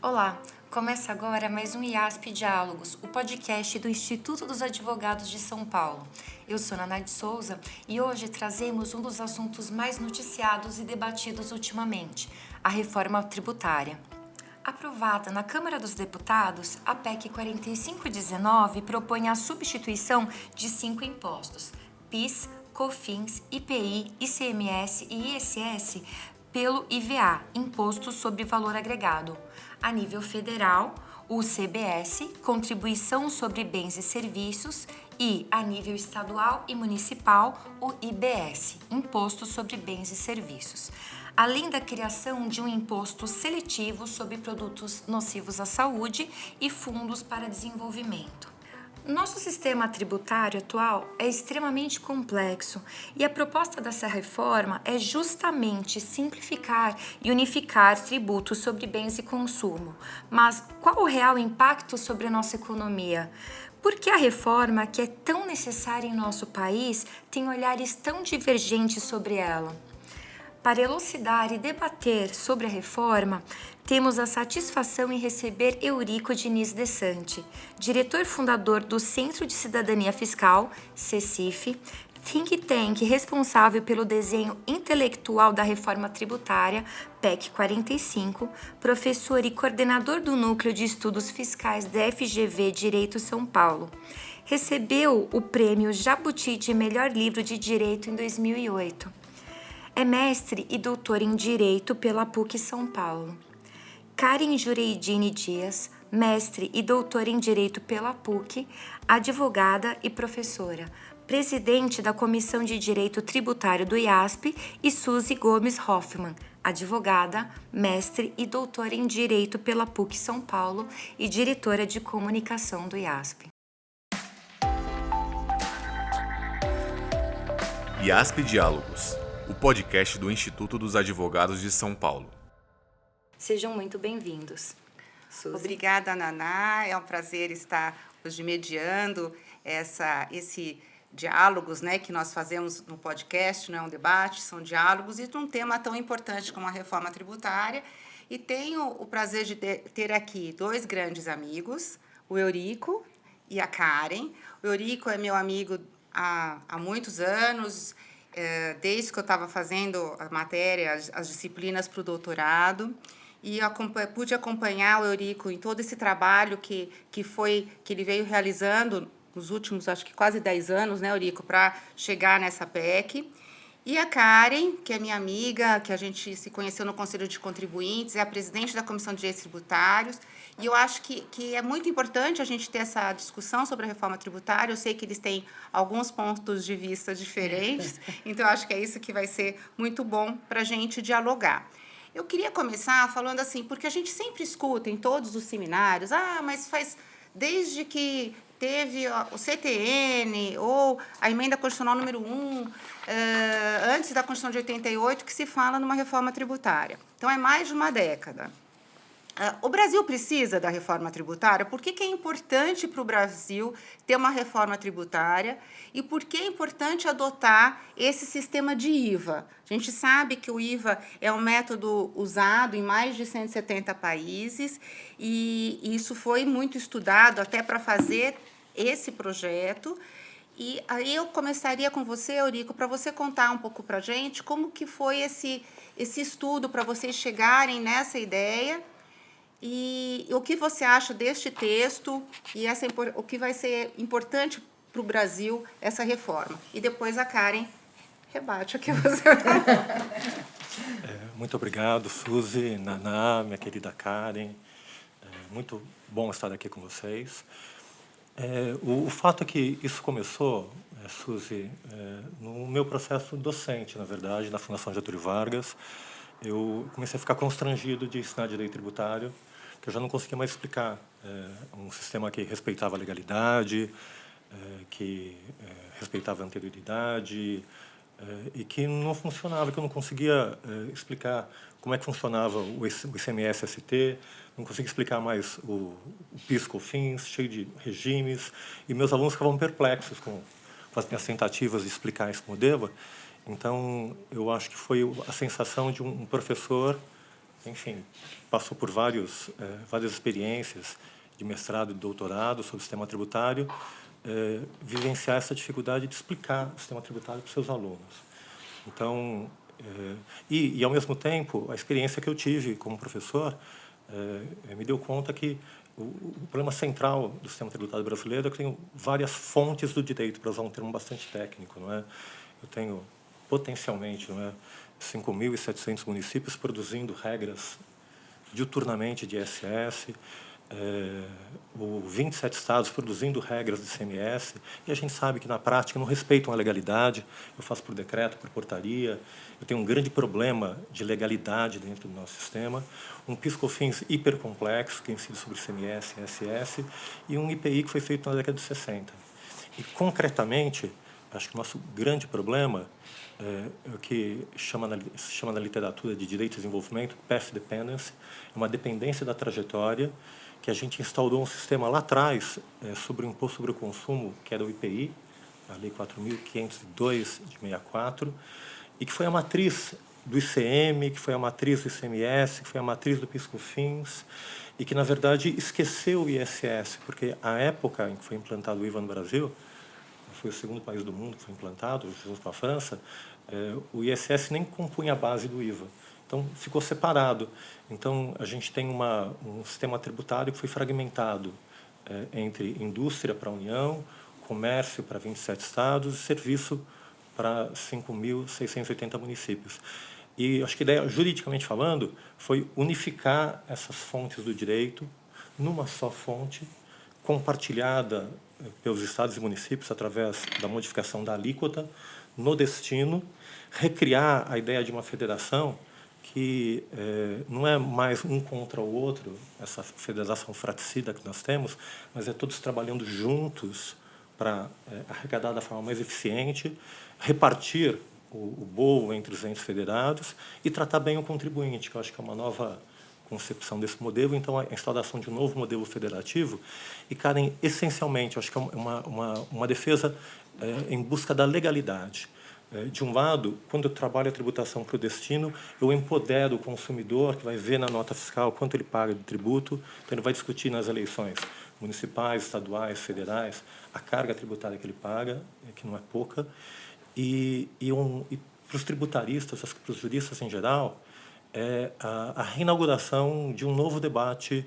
Olá, começa agora mais um IASP Diálogos, o podcast do Instituto dos Advogados de São Paulo. Eu sou Naná de Souza e hoje trazemos um dos assuntos mais noticiados e debatidos ultimamente, a reforma tributária. Aprovada na Câmara dos Deputados, a PEC 4519 propõe a substituição de 5 impostos: PIS, COFINS, IPI, ICMS e ISS pelo IVA, Imposto sobre Valor Agregado. A nível federal, o CBS, Contribuição sobre Bens e Serviços, e, a nível estadual e municipal, o IBS, Imposto sobre Bens e Serviços, além da criação de um imposto seletivo sobre produtos nocivos à saúde e fundos para desenvolvimento. Nosso sistema tributário atual é extremamente complexo e a proposta dessa reforma é justamente simplificar e unificar tributos sobre bens e consumo. Mas qual o real impacto sobre a nossa economia? Por que a reforma, que é tão necessária em nosso país, tem olhares tão divergentes sobre ela? Para elucidar e debater sobre a reforma, temos a satisfação em receber Eurico Diniz Dessante, diretor fundador do Centro de Cidadania Fiscal, CECIF, think tank responsável pelo desenho intelectual da reforma tributária, PEC 45, professor e coordenador do Núcleo de Estudos Fiscais da FGV Direito São Paulo. Recebeu o prêmio Jabuti de Melhor Livro de Direito em 2008. É mestre e doutor em Direito pela PUC São Paulo. Karen Jureidine Dias, mestre e doutora em Direito pela PUC, advogada e professora, presidente da Comissão de Direito Tributário do IASP, e Suzy Gomes Hoffmann, advogada, mestre e doutora em Direito pela PUC São Paulo e diretora de comunicação do IASP. IASP Diálogos, o podcast do Instituto dos Advogados de São Paulo. Sejam muito bem-vindos. Suzy. Obrigada, Naná. É um prazer estar hoje mediando esse diálogos, né, que nós fazemos no podcast, não é um debate, são diálogos, e de um tema tão importante como a reforma tributária. E tenho o prazer de ter aqui dois grandes amigos, o Eurico e a Karen. O Eurico é meu amigo há muitos anos, desde que eu estava fazendo a matéria, as disciplinas para o doutorado, e pude acompanhar o Eurico em todo esse trabalho que ele veio realizando nos últimos, acho que quase 10 anos, né, Eurico, para chegar nessa PEC. E a Karen, que é minha amiga, que a gente se conheceu no Conselho de Contribuintes, é a presidente da Comissão de Direitos Tributários, e eu acho que é muito importante a gente ter essa discussão sobre a reforma tributária. Eu sei que eles têm alguns pontos de vista diferentes, então eu acho que é isso que vai ser muito bom para a gente dialogar. Eu queria começar falando assim, porque a gente sempre escuta em todos os seminários, mas desde que teve o CTN ou a emenda constitucional número 1, antes da Constituição de 88, que se fala numa reforma tributária. Então, é mais de uma década. O Brasil precisa da reforma tributária? Por que é importante para o Brasil ter uma reforma tributária? E por que é importante adotar esse sistema de IVA? A gente sabe que o IVA é um método usado em mais de 170 países e isso foi muito estudado até para fazer esse projeto. E aí eu começaria com você, Eurico, para você contar um pouco para a gente como que foi esse estudo para vocês chegarem nessa ideia. E o que você acha deste texto e o que vai ser importante para o Brasil, essa reforma? E depois a Karen rebate o que você Muito obrigado, Suzy, Naná, minha querida Karen. Muito bom estar aqui com vocês. O fato é que isso começou, Suzy, no meu processo docente, na verdade, na Fundação Getúlio Vargas. Eu comecei a ficar constrangido de ensinar direito tributário, que eu já não conseguia mais explicar um sistema que respeitava a legalidade, que respeitava a anterioridade, e que não funcionava, que eu não conseguia explicar como é que funcionava o ICMS-ST, não conseguia explicar mais o PIS/COFINS, cheio de regimes, e meus alunos ficavam perplexos com as minhas tentativas de explicar esse modelo. Então, eu acho que foi a sensação de um professor enfim, passou por várias experiências de mestrado e doutorado sobre o sistema tributário, vivenciar essa dificuldade de explicar o sistema tributário para os seus alunos. Então, ao mesmo tempo, a experiência que eu tive como professor me deu conta que o problema central do sistema tributário brasileiro é que tem várias fontes do direito, para usar um termo bastante técnico, não é? Eu tenho, potencialmente, não é, 5.700 municípios produzindo regras diuturnamente de ISS, 27 estados produzindo regras de ICMS, e a gente sabe que, na prática, não respeitam a legalidade. Eu faço por decreto, por portaria. Eu tenho um grande problema de legalidade dentro do nosso sistema, um PIS/COFINS hipercomplexo, que incide sobre ICMS e ISS, e um IPI que foi feito na década de 60. E, concretamente, acho que o nosso grande problema é o que se chama na literatura de Direito e Desenvolvimento, Path Dependence, é uma dependência da trajetória, que a gente instaurou um sistema lá atrás sobre o Imposto sobre o Consumo, que era o IPI, a Lei 4.502 de 64, e que foi a matriz do ICM, que foi a matriz do ICMS, que foi a matriz do PIS/COFINS, e que, na verdade, esqueceu o ISS, porque a época em que foi implantado o IVA no Brasil, foi o segundo país do mundo que foi implantado, junto com a França, o ISS nem compunha a base do IVA. Então, ficou separado. Então, a gente tem um sistema tributário que foi fragmentado entre indústria para a União, comércio para 27 estados e serviço para 5.680 municípios. E acho que a ideia, juridicamente falando, foi unificar essas fontes do direito numa só fonte, compartilhada pelos estados e municípios através da modificação da alíquota no destino, recriar a ideia de uma federação que não é mais um contra o outro, essa federação fratricida que nós temos, mas é todos trabalhando juntos para arrecadar da forma mais eficiente, repartir o bolo entre os entes federados e tratar bem o contribuinte, que eu acho que é uma nova concepção desse modelo. Então, a instauração de um novo modelo federativo, e, Karen, essencialmente, eu acho que é uma defesa em busca da legalidade. De um lado, quando eu trabalho a tributação para o destino, eu empodero o consumidor, que vai ver na nota fiscal quanto ele paga de tributo, então ele vai discutir nas eleições municipais, estaduais, federais, a carga tributária que ele paga, que não é pouca, e para os tributaristas, para os juristas em geral, é a reinauguração de um novo debate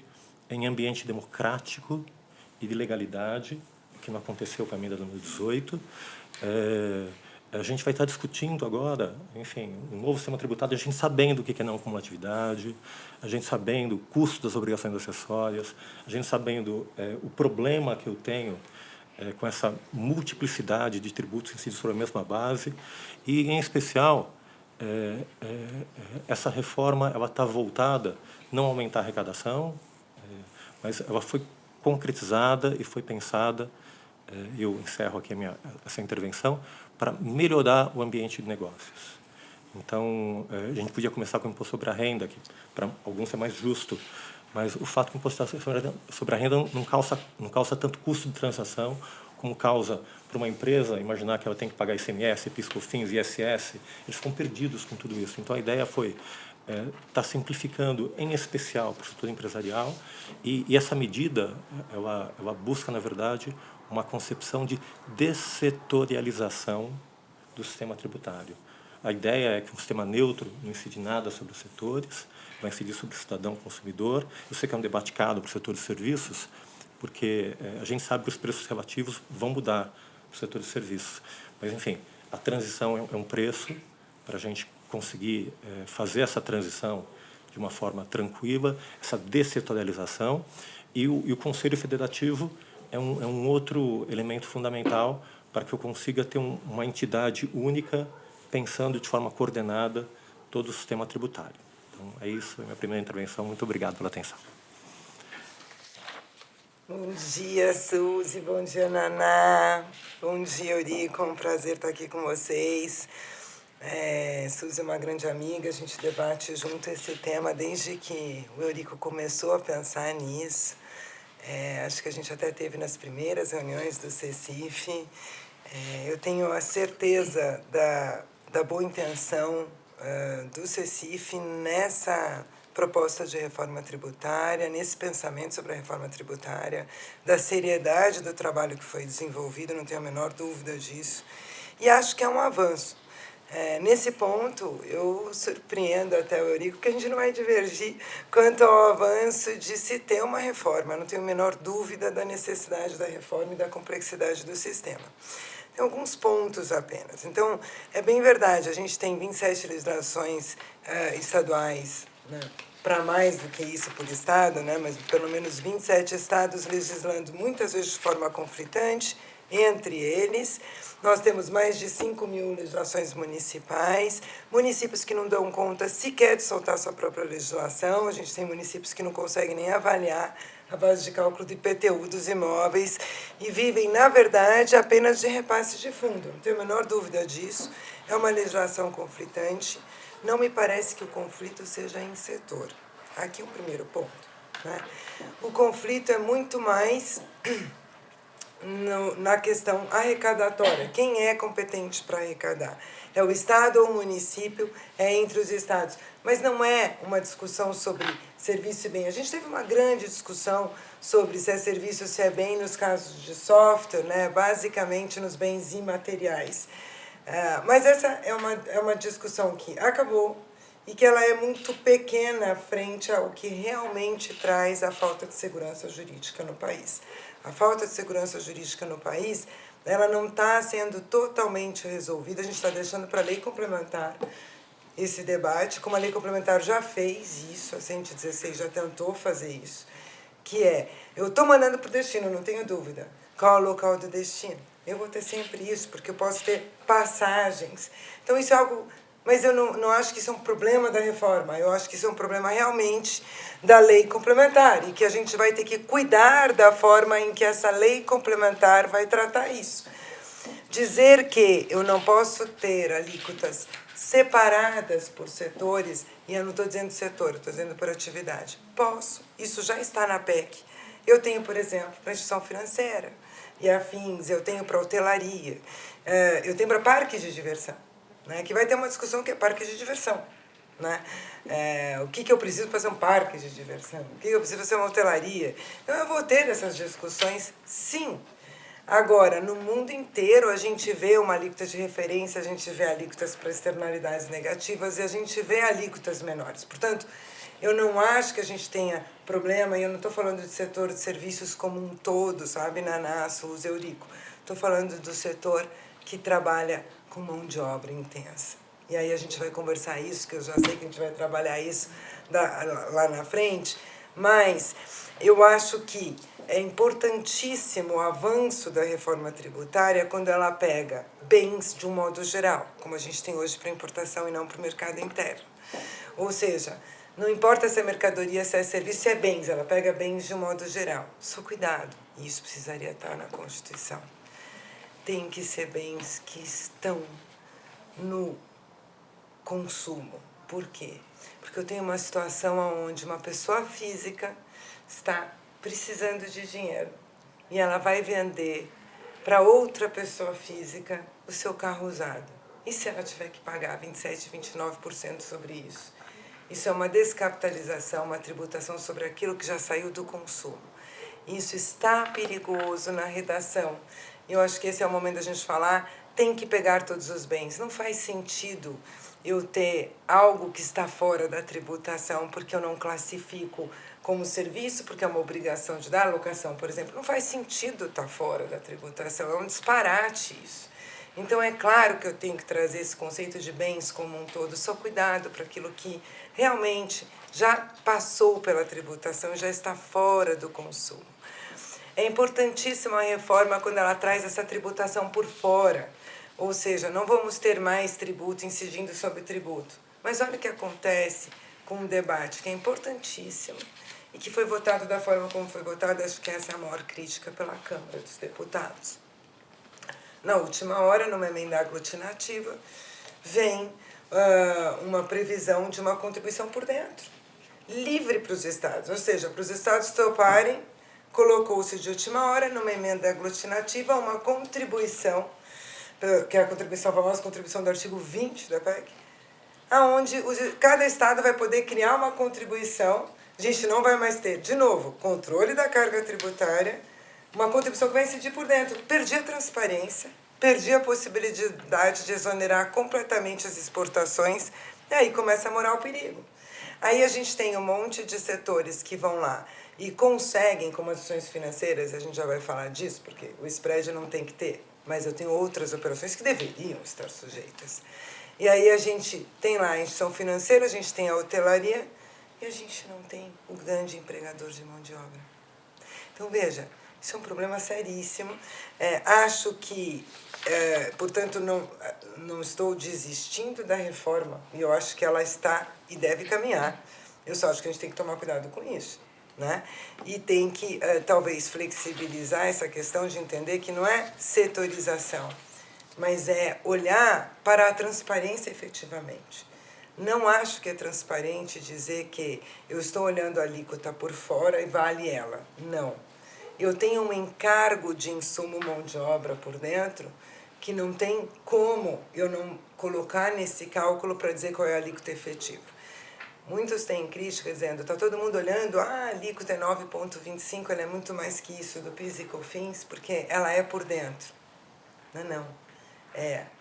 em ambiente democrático e de legalidade, que não aconteceu com a emenda número 18. A gente vai estar discutindo agora, enfim, um novo sistema tributário, a gente sabendo o que é não acumulatividade, a gente sabendo o custo das obrigações acessórias, a gente sabendo o problema que eu tenho com essa multiplicidade de tributos incididos sobre a mesma base, e, em especial, essa reforma ela está voltada não a aumentar a arrecadação, mas ela foi concretizada e foi pensada, eu encerro aqui essa intervenção, para melhorar o ambiente de negócios. Então, a gente podia começar com o imposto sobre a renda, que para alguns é mais justo, mas o fato que o imposto sobre a renda não causa tanto custo de transação, como causa para uma empresa imaginar que ela tem que pagar ICMS, PIS/COFINS, ISS, eles ficam perdidos com tudo isso. Então, a ideia foi estar simplificando, em especial para o setor empresarial, e essa medida ela busca, na verdade, uma concepção de dessetorialização do sistema tributário. A ideia é que um sistema neutro não incide nada sobre os setores, vai incidir sobre o cidadão consumidor. Eu sei que é um debate caro para o setor de serviços, porque a gente sabe que os preços relativos vão mudar para o setor de serviços. Mas, enfim, a transição é um preço para a gente conseguir fazer essa transição de uma forma tranquila, essa dessetorialização. E o Conselho Federativo é um outro elemento fundamental para que eu consiga ter uma entidade única, pensando de forma coordenada todo o sistema tributário. Então, é isso, é a minha primeira intervenção. Muito obrigado pela atenção. Bom dia, Suzy. Bom dia, Naná. Bom dia, Eurico. É um prazer estar aqui com vocês. Suzy é uma grande amiga, a gente debate junto esse tema desde que o Eurico começou a pensar nisso. Acho que a gente até teve nas primeiras reuniões do CECIF. Eu tenho a certeza da boa intenção do CECIF nessa proposta de reforma tributária, nesse pensamento sobre a reforma tributária, da seriedade do trabalho que foi desenvolvido, não tenho a menor dúvida disso, e acho que é um avanço. Nesse ponto, eu surpreendo até o Eurico, que a gente não vai divergir quanto ao avanço de se ter uma reforma. Eu não tenho a menor dúvida da necessidade da reforma e da complexidade do sistema. Tem alguns pontos apenas. Então, é bem verdade, a gente tem 27 legislações estaduais, né, para mais do que isso por estado, né, mas pelo menos 27 estados legislando muitas vezes de forma conflitante entre eles. Nós temos mais de 5.000 legislações municipais, municípios que não dão conta sequer de soltar sua própria legislação, a gente tem municípios que não conseguem nem avaliar a base de cálculo do IPTU dos imóveis e vivem, na verdade, apenas de repasse de fundo. Não tenho a menor dúvida disso. É uma legislação conflitante. Não me parece que o conflito seja em setor. Aqui é o primeiro ponto, né? O conflito é muito mais na questão arrecadatória. Quem é competente para arrecadar? É o Estado ou o município? É entre os Estados. Mas não é uma discussão sobre serviço e bem. A gente teve uma grande discussão sobre se é serviço ou se é bem nos casos de software, né? Basicamente nos bens imateriais. Mas essa é uma discussão que acabou e que ela é muito pequena frente ao que realmente traz a falta de segurança jurídica no país. A falta de segurança jurídica no país, ela não está sendo totalmente resolvida, a gente está deixando para a lei complementar esse debate, como a lei complementar já fez isso, a 116 já tentou fazer isso, que é, eu estou mandando para o destino, não tenho dúvida, qual é o local do destino? Eu vou ter sempre isso, porque eu posso ter passagens. Então, isso é algo... Mas eu não acho que isso é um problema da reforma, eu acho que isso é um problema realmente da lei complementar e que a gente vai ter que cuidar da forma em que essa lei complementar vai tratar isso. Dizer que eu não posso ter alíquotas separadas por setores, e eu não estou dizendo setor, eu estou dizendo por atividade. Posso, isso já está na PEC. Eu tenho, por exemplo, para a instituição financeira e afins, eu tenho para hotelaria, eu tenho para parques de diversão. Né, que vai ter uma discussão que é parque de diversão. Né? O que eu preciso para ser um parque de diversão? O que eu preciso para ser uma hotelaria? Então, eu vou ter essas discussões, sim. Agora, no mundo inteiro, a gente vê uma alíquota de referência, a gente vê alíquotas para externalidades negativas e a gente vê alíquotas menores. Portanto, eu não acho que a gente tenha problema, e eu não estou falando do setor de serviços como um todo, sabe, Naná, Suzy, Eurico. Estou falando do setor que trabalha com mão de obra intensa. E aí a gente vai conversar isso, que eu já sei que a gente vai trabalhar isso lá na frente, mas eu acho que é importantíssimo o avanço da reforma tributária quando ela pega bens de um modo geral, como a gente tem hoje para importação e não para o mercado interno. Ou seja, não importa se é mercadoria, se é serviço, se é bens, ela pega bens de um modo geral. Só cuidado, e isso precisaria estar na Constituição. Tem que ser bens que estão no consumo. Por quê? Porque eu tenho uma situação onde uma pessoa física está precisando de dinheiro e ela vai vender para outra pessoa física o seu carro usado. E se ela tiver que pagar 27%, 29% sobre isso? Isso é uma descapitalização, uma tributação sobre aquilo que já saiu do consumo. Isso está perigoso na redação. Eu acho que esse é o momento da gente falar, tem que pegar todos os bens. Não faz sentido eu ter algo que está fora da tributação porque eu não classifico como serviço, porque é uma obrigação de dar locação, por exemplo. Não faz sentido estar fora da tributação, é um disparate isso. Então, é claro que eu tenho que trazer esse conceito de bens como um todo, só cuidado para aquilo que realmente já passou pela tributação e já está fora do consumo. É importantíssima a reforma quando ela traz essa tributação por fora. Ou seja, não vamos ter mais tributo incidindo sobre tributo. Mas olha o que acontece com um debate que é importantíssimo e que foi votado da forma como foi votado, acho que essa é a maior crítica pela Câmara dos Deputados. Na última hora, numa emenda aglutinativa, vem uma previsão de uma contribuição por dentro, livre para os estados, ou seja, para os estados toparem, colocou-se de última hora, numa emenda aglutinativa, uma contribuição, que é a contribuição, a famosa contribuição do artigo 20 da PEC, onde cada estado vai poder criar uma contribuição. A gente não vai mais ter, de novo, controle da carga tributária, uma contribuição que vai incidir por dentro. Perdi a transparência, perdi a possibilidade de exonerar completamente as exportações, e aí começa a morar o perigo. Aí a gente tem um monte de setores que vão lá e conseguem, como as ações financeiras, a gente já vai falar disso, porque o spread não tem que ter, mas eu tenho outras operações que deveriam estar sujeitas. E aí a gente tem lá a instituição financeira, a gente tem a hotelaria e a gente não tem o grande empregador de mão de obra. Então, veja, isso é um problema seríssimo. Acho que, portanto, não estou desistindo da reforma. E eu acho que ela está e deve caminhar. Eu só acho que a gente tem que tomar cuidado com isso, né? E tem que, talvez, flexibilizar essa questão de entender que não é setorização, mas é olhar para a transparência efetivamente. Não acho que é transparente dizer que eu estou olhando a alíquota por fora e vale ela. Não. Eu tenho um encargo de insumo mão de obra por dentro que não tem como eu não colocar nesse cálculo para dizer qual é a alíquota efetiva. Muitos têm crítica dizendo, está todo mundo olhando, a alíquota é 9,25, ela é muito mais que isso do PIS e COFINS, porque ela é por dentro. Não.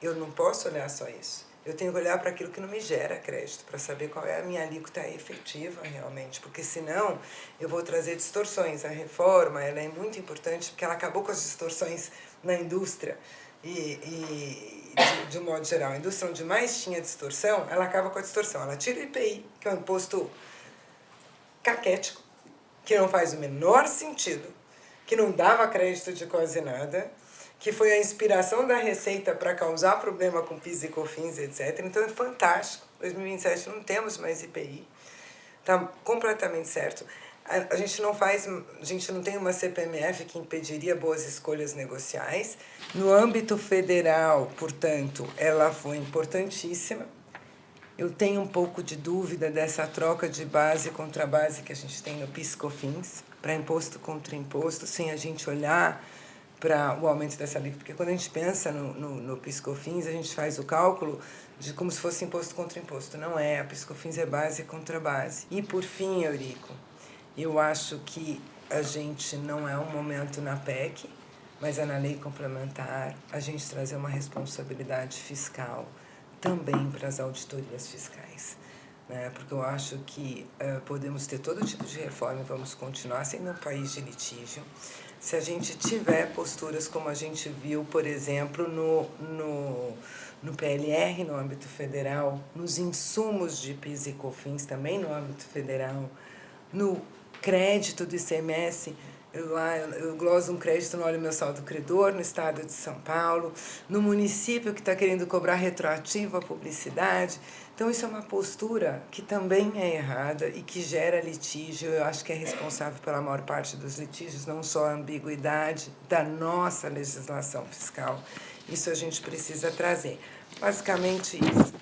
Eu não posso olhar só isso. Eu tenho que olhar para aquilo que não me gera crédito, para saber qual é a minha alíquota efetiva realmente, porque senão eu vou trazer distorções. A reforma ela é muito importante porque ela acabou com as distorções na indústria de um modo geral. A indústria onde mais tinha distorção, ela acaba com a distorção. Ela tira o IPI, que é um imposto caquético, que não faz o menor sentido, que não dava crédito de quase nada, que foi a inspiração da Receita para causar problema com PIS e COFINS, etc. Então é fantástico. Em 2027 não temos mais IPI. Está completamente certo. A gente não tem uma CPMF que impediria boas escolhas negociais. No âmbito federal, portanto, ela foi importantíssima. Eu tenho um pouco de dúvida dessa troca de base contra base que a gente tem no PIS/COFINS, para imposto contra imposto, sem a gente olhar para o aumento dessa alíquota. Porque quando a gente pensa no PIS/COFINS, a gente faz o cálculo de como se fosse imposto contra imposto. Não é, a PIS/COFINS é base contra base. E, por fim, Eurico, eu acho que a gente não é um momento na PEC, mas é na lei complementar a gente trazer uma responsabilidade fiscal também para as auditorias fiscais, né? Porque eu acho que podemos ter todo tipo de reforma e vamos continuar sendo um país de litígio se a gente tiver posturas como a gente viu, por exemplo, no PLR, no âmbito federal, nos insumos de PIS e COFINS, também no âmbito federal, no crédito do ICMS, eu gloso um crédito no Olha Meu Saldo Credor, no estado de São Paulo, no município que está querendo cobrar retroativo a publicidade. Então, isso é uma postura que também é errada e que gera litígio. Eu acho que é responsável pela maior parte dos litígios, não só a ambiguidade da nossa legislação fiscal. Isso a gente precisa trazer. Basicamente, isso.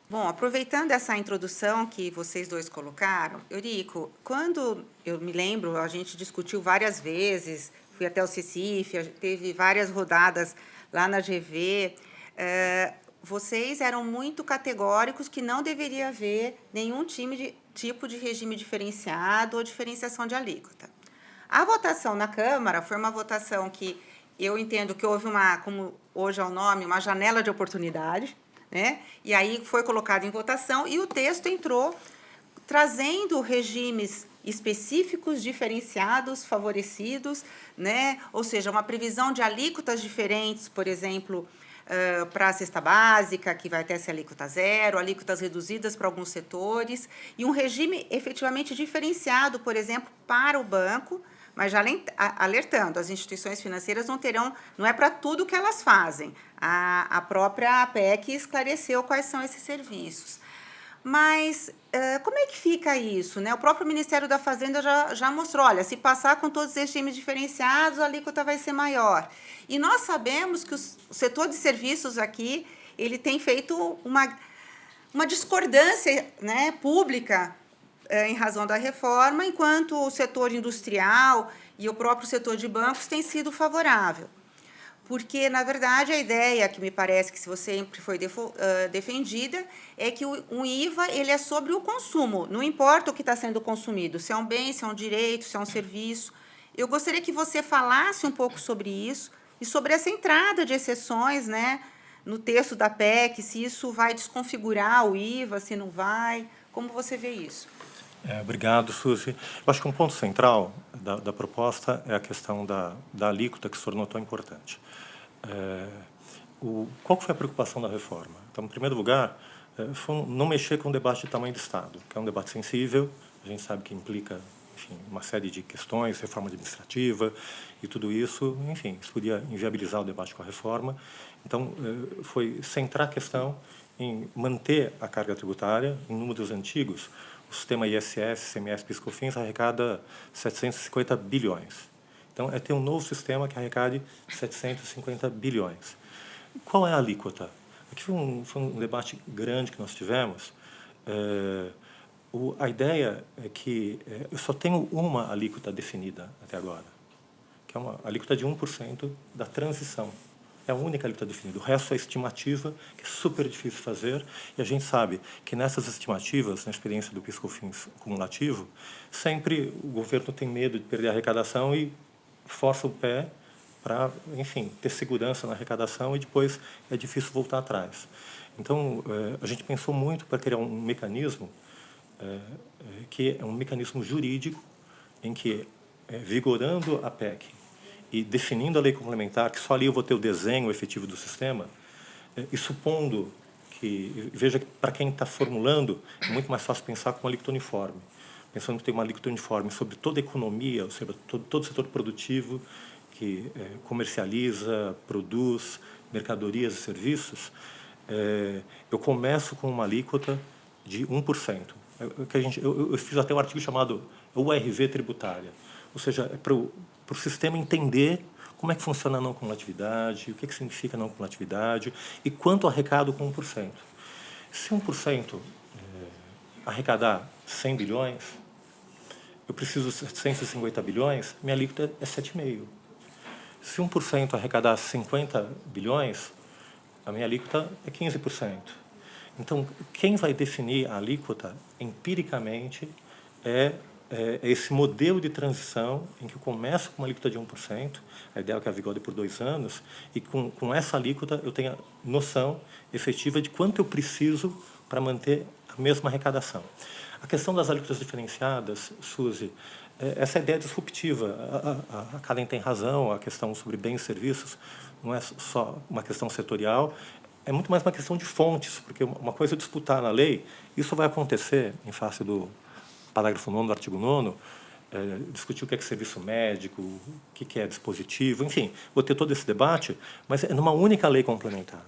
Bom, aproveitando essa introdução que vocês dois colocaram, Eurico, quando eu me lembro, a gente discutiu várias vezes, fui até o CECIF, teve várias rodadas lá na GV, vocês eram muito categóricos que não deveria haver nenhum tipo de regime diferenciado ou diferenciação de alíquota. A votação na Câmara foi uma votação que eu entendo que houve como hoje é o nome, uma janela de oportunidade, né? E aí foi colocado em votação e o texto entrou trazendo regimes específicos, diferenciados, favorecidos, né? Ou seja, uma previsão de alíquotas diferentes, por exemplo, para a cesta básica, que vai até ser alíquota zero, alíquotas reduzidas para alguns setores, e um regime efetivamente diferenciado, por exemplo, para o banco, mas já alertando, as instituições financeiras não é para tudo que elas fazem. A própria APEC esclareceu quais são esses serviços. Mas como é que fica isso, né? O próprio Ministério da Fazenda já mostrou, olha, se passar com todos os regimes diferenciados, a alíquota vai ser maior. E nós sabemos que o setor de serviços aqui ele tem feito uma discordância, né, pública em razão da reforma, enquanto o setor industrial e o próprio setor de bancos tem sido favorável. Porque, na verdade, a ideia que me parece que se você sempre foi defendida é que o IVA ele é sobre o consumo, não importa o que está sendo consumido, se é um bem, se é um direito, se é um serviço. Eu gostaria que você falasse um pouco sobre isso e sobre essa entrada de exceções, né, no texto da PEC, se isso vai desconfigurar o IVA, se não vai, como você vê isso? Obrigado, Suzy. Eu acho que um ponto central da proposta é a questão da alíquota, que se tornou tão importante. Qual foi a preocupação da reforma? Então, em primeiro lugar, foi não mexer com o debate de tamanho do Estado, que é um debate sensível, a gente sabe que implica, enfim, uma série de questões, reforma administrativa e tudo isso, enfim, isso podia inviabilizar o debate com a reforma. Então, foi centrar a questão em manter a carga tributária. Em números antigos, o sistema ISS, CMS, PIS/COFINS arrecada 750 bilhões. Então, é ter um novo sistema que arrecade 750 bilhões. Qual é a alíquota? Aqui foi um debate grande que nós tivemos. A ideia é que eu só tenho uma alíquota definida até agora, que é uma alíquota de 1% da transição. É a única alíquota definida. O resto é estimativa, que é super difícil de fazer, e a gente sabe que nessas estimativas, na experiência do PIS/COFINS cumulativo, sempre o governo tem medo de perder a arrecadação e força o pé para, enfim, ter segurança na arrecadação e depois é difícil voltar atrás. Então, a gente pensou muito para criar um mecanismo que é um mecanismo jurídico em que, vigorando a PEC e definindo a lei complementar, que só ali eu vou ter o desenho efetivo do sistema, e supondo que, veja que para quem está formulando, é muito mais fácil pensar com uma alíquota uniforme. Pensando que tem uma alíquota uniforme sobre toda a economia, sobre todo o setor produtivo que comercializa, produz mercadorias e serviços, eu começo com uma alíquota de 1%. Eu fiz até um artigo chamado URV tributária, ou seja, é para o sistema entender como é que funciona a não cumulatividade, o que significa não cumulatividade e quanto arrecado com 1%. Se 1% arrecadar 100 bilhões, eu preciso de 750 bilhões, minha alíquota é 7,5%. Se 1% arrecadar 50 bilhões, a minha alíquota é 15%. Então, quem vai definir a alíquota, empiricamente, é esse modelo de transição em que eu começo com uma alíquota de 1%, a ideia é que a vigore por 2 anos, e com essa alíquota eu tenho noção efetiva de quanto eu preciso para manter a mesma arrecadação. A questão das alíquotas diferenciadas, Suzy, essa ideia disruptiva, a Karen tem razão, a questão sobre bens e serviços não é só uma questão setorial, é muito mais uma questão de fontes, porque uma coisa é disputar na lei, isso vai acontecer em face do parágrafo 9º do artigo 9º, discutir o que é serviço médico, o que é dispositivo, enfim, vou ter todo esse debate, mas é numa única lei complementar.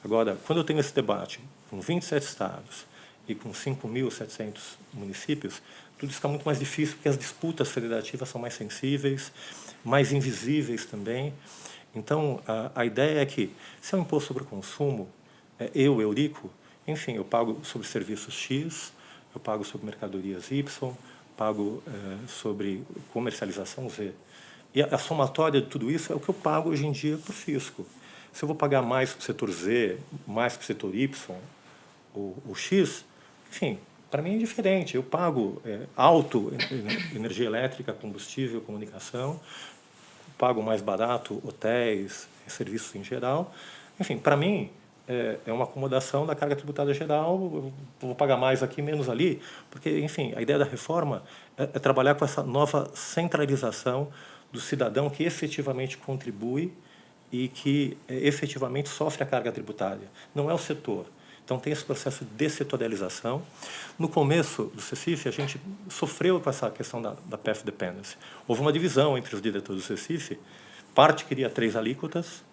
Agora, quando eu tenho esse debate com 27 estados e com 5.700 municípios, tudo isso fica muito mais difícil, porque as disputas federativas são mais sensíveis, mais invisíveis também. Então, a ideia é que, se é um imposto sobre o consumo, eu, Eurico, enfim, eu pago sobre serviços X, eu pago sobre mercadorias Y, pago sobre comercialização Z. E a somatória de tudo isso é o que eu pago hoje em dia para o fisco. Se eu vou pagar mais para o setor Z, mais para o setor Y, ou X, enfim, para mim é indiferente. Eu pago alto energia elétrica, combustível, comunicação, pago mais barato hotéis, serviços em geral. Enfim, para mim, é uma acomodação da carga tributária geral, eu vou pagar mais aqui, menos ali, porque, enfim, a ideia da reforma é trabalhar com essa nova centralização do cidadão que efetivamente contribui e que efetivamente sofre a carga tributária. Não é o setor. Então, tem esse processo de dessetorialização. No começo do CECIF, a gente sofreu com essa questão da path dependence. Houve uma divisão entre os diretores do CECIF, parte queria 3 alíquotas,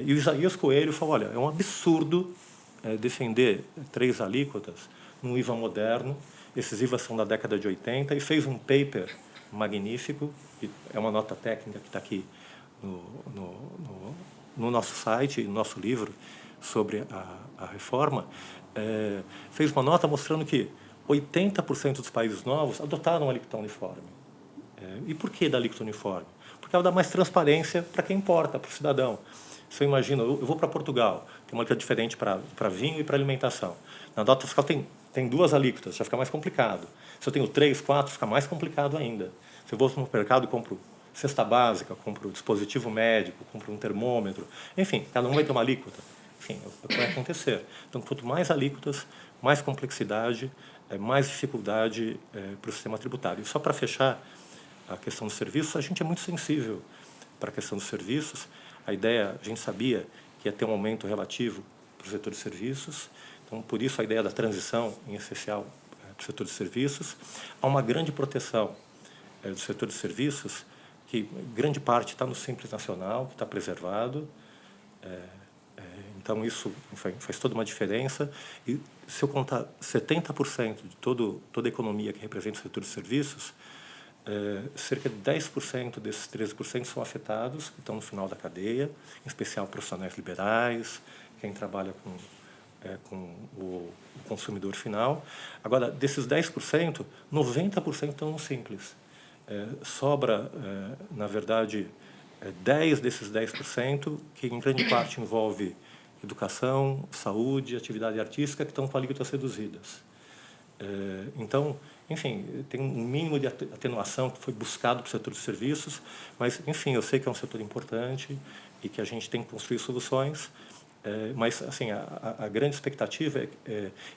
e o Isaías Coelho falou, olha, é um absurdo defender 3 alíquotas num IVA moderno, esses IVAs são da década de 80, e fez um paper magnífico, que é uma nota técnica que está aqui no nosso site, no nosso livro, sobre a reforma, fez uma nota mostrando que 80% dos países novos adotaram a alíquota uniforme. E por que da alíquota uniforme? porque ela dá mais transparência para quem importa, para o cidadão. Se eu imagino, eu vou para Portugal, tem uma alíquota diferente para vinho e para alimentação. Na nota fiscal tem 2 alíquotas, já fica mais complicado. Se eu tenho 3, 4, fica mais complicado ainda. Se eu vou para o mercado e compro cesta básica, compro dispositivo médico, compro um termômetro, enfim, cada um vai ter uma alíquota. Enfim, é o que vai acontecer. Então, quanto mais alíquotas, mais complexidade, mais dificuldade para o sistema tributário. E só para fechar a questão dos serviços, a gente é muito sensível para a questão dos serviços. A gente sabia que ia ter um aumento relativo para o setor de serviços, então, por isso, a ideia da transição, em especial, para o setor de serviços. Há uma grande proteção do setor de serviços, que grande parte está no Simples Nacional, que está preservado. Então, isso faz toda uma diferença. E, se eu contar 70% de toda a economia que representa o setor de serviços, cerca de 10% desses 13% são afetados, que estão no final da cadeia, em especial profissionais liberais, quem trabalha com o consumidor final. Agora, desses 10%, 90% estão no Simples. Sobra, na verdade, 10 desses 10%, que em grande parte envolve educação, saúde, atividade artística, que estão com alíquotas reduzidas. Então, enfim, tem um mínimo de atenuação que foi buscado para o setor de serviços, mas, enfim, eu sei que é um setor importante e que a gente tem que construir soluções, mas, assim, a grande expectativa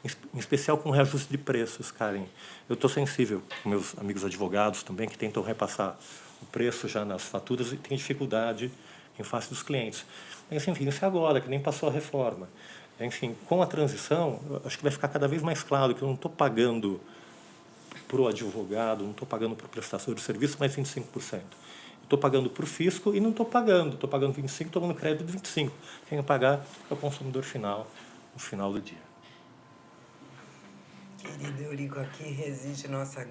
em especial com o reajuste de preços, Karen. Eu estou sensível com meus amigos advogados também, que tentam repassar o preço já nas faturas e têm dificuldade em face dos clientes. Mas, enfim, isso é agora, que nem passou a reforma. Enfim, com a transição, acho que vai ficar cada vez mais claro que eu não estou pagando para o advogado, não estou pagando para o prestador de serviço mais 25%. Estou pagando para o fisco e não estou pagando 25%, estou dando crédito de 25%. Quem vai pagar é o consumidor final, no final do dia. Querido Eurico, aqui reside nossa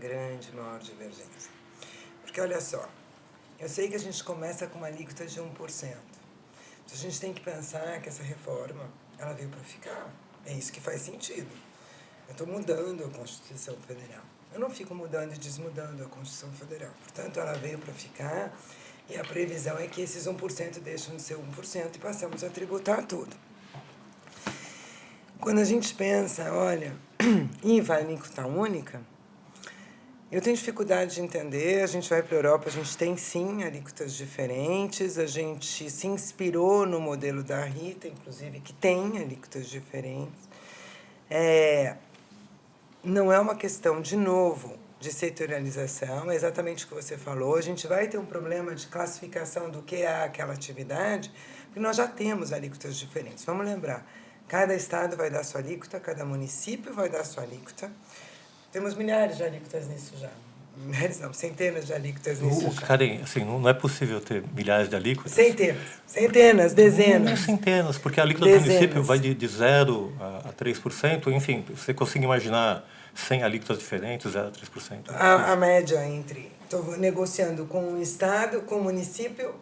maior divergência. Porque, olha só, eu sei que a gente começa com uma alíquota de 1%. A gente tem que pensar que essa reforma, ela veio para ficar. É isso que faz sentido. Eu estou mudando a Constituição Federal. Eu não fico mudando e desmudando a Constituição Federal. Portanto, ela veio para ficar e a previsão é que esses 1% deixam de ser 1% e passamos a tributar tudo. Quando a gente pensa, olha, IVA alíquota única, eu tenho dificuldade de entender. A gente vai para a Europa, a gente tem sim alíquotas diferentes, a gente se inspirou no modelo da Rita, inclusive, que tem alíquotas diferentes. Não é uma questão, de novo, de setorialização, é exatamente o que você falou. A gente vai ter um problema de classificação do que é aquela atividade, porque nós já temos alíquotas diferentes. Vamos lembrar, cada estado vai dar sua alíquota, cada município vai dar sua alíquota. Temos milhares de alíquotas nisso já. Milhares não, centenas de alíquotas nisso já. Karen, assim, não é possível ter milhares de alíquotas? Centenas, dezenas. Não é centenas, porque a alíquota do município vai de 0% a 3%, enfim, você consegue imaginar 100 alíquotas diferentes, 0% a 3%? A média entre... Estou negociando com o estado, com o município,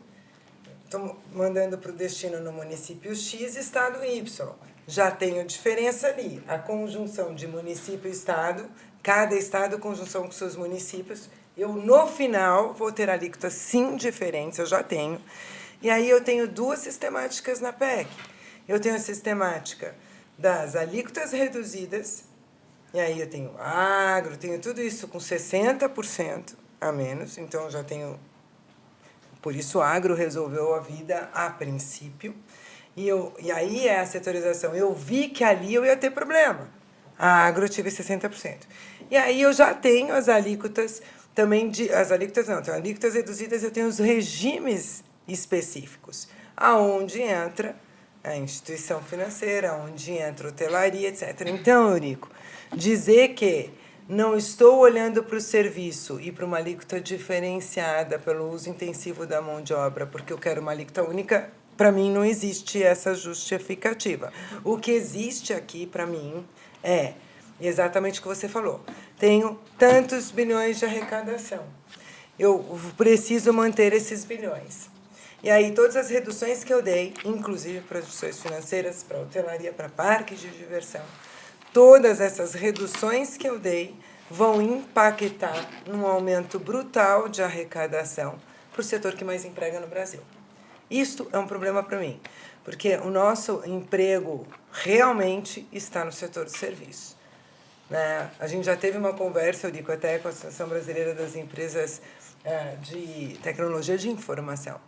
estou mandando para o destino no município X e estado Y. Já tenho diferença ali. A conjunção de município e estado, cada estado, conjunção com seus municípios. Eu, no final, vou ter alíquotas, sim, diferentes, eu já tenho. E aí eu tenho 2 sistemáticas na PEC. Eu tenho a sistemática das alíquotas reduzidas, e aí eu tenho agro, tenho tudo isso com 60% a menos, então eu já tenho... Por isso, o agro resolveu a vida a princípio. E aí é a setorização. Eu vi que ali eu ia ter problema. A agro eu tive 60%. E aí eu já tenho as alíquotas também as alíquotas não, tenho alíquotas reduzidas, eu tenho os regimes específicos, aonde entra a instituição financeira, onde entra a hotelaria, etc. Então, Eurico, dizer que não estou olhando para o serviço e para uma alíquota diferenciada pelo uso intensivo da mão de obra, porque eu quero uma alíquota única, para mim não existe essa justificativa. O que existe aqui, para mim, é exatamente o que você falou. Tenho tantos bilhões de arrecadação. Eu preciso manter esses bilhões. E aí, todas as reduções que eu dei, inclusive para as instituições financeiras, para a hotelaria, para parques de diversão, todas essas reduções que eu dei vão impactar num aumento brutal de arrecadação para o setor que mais emprega no Brasil. Isto é um problema para mim, porque o nosso emprego realmente está no setor de serviços. Né? A gente já teve uma conversa, eu digo até com a Associação Brasileira das Empresas de Tecnologia de Informação.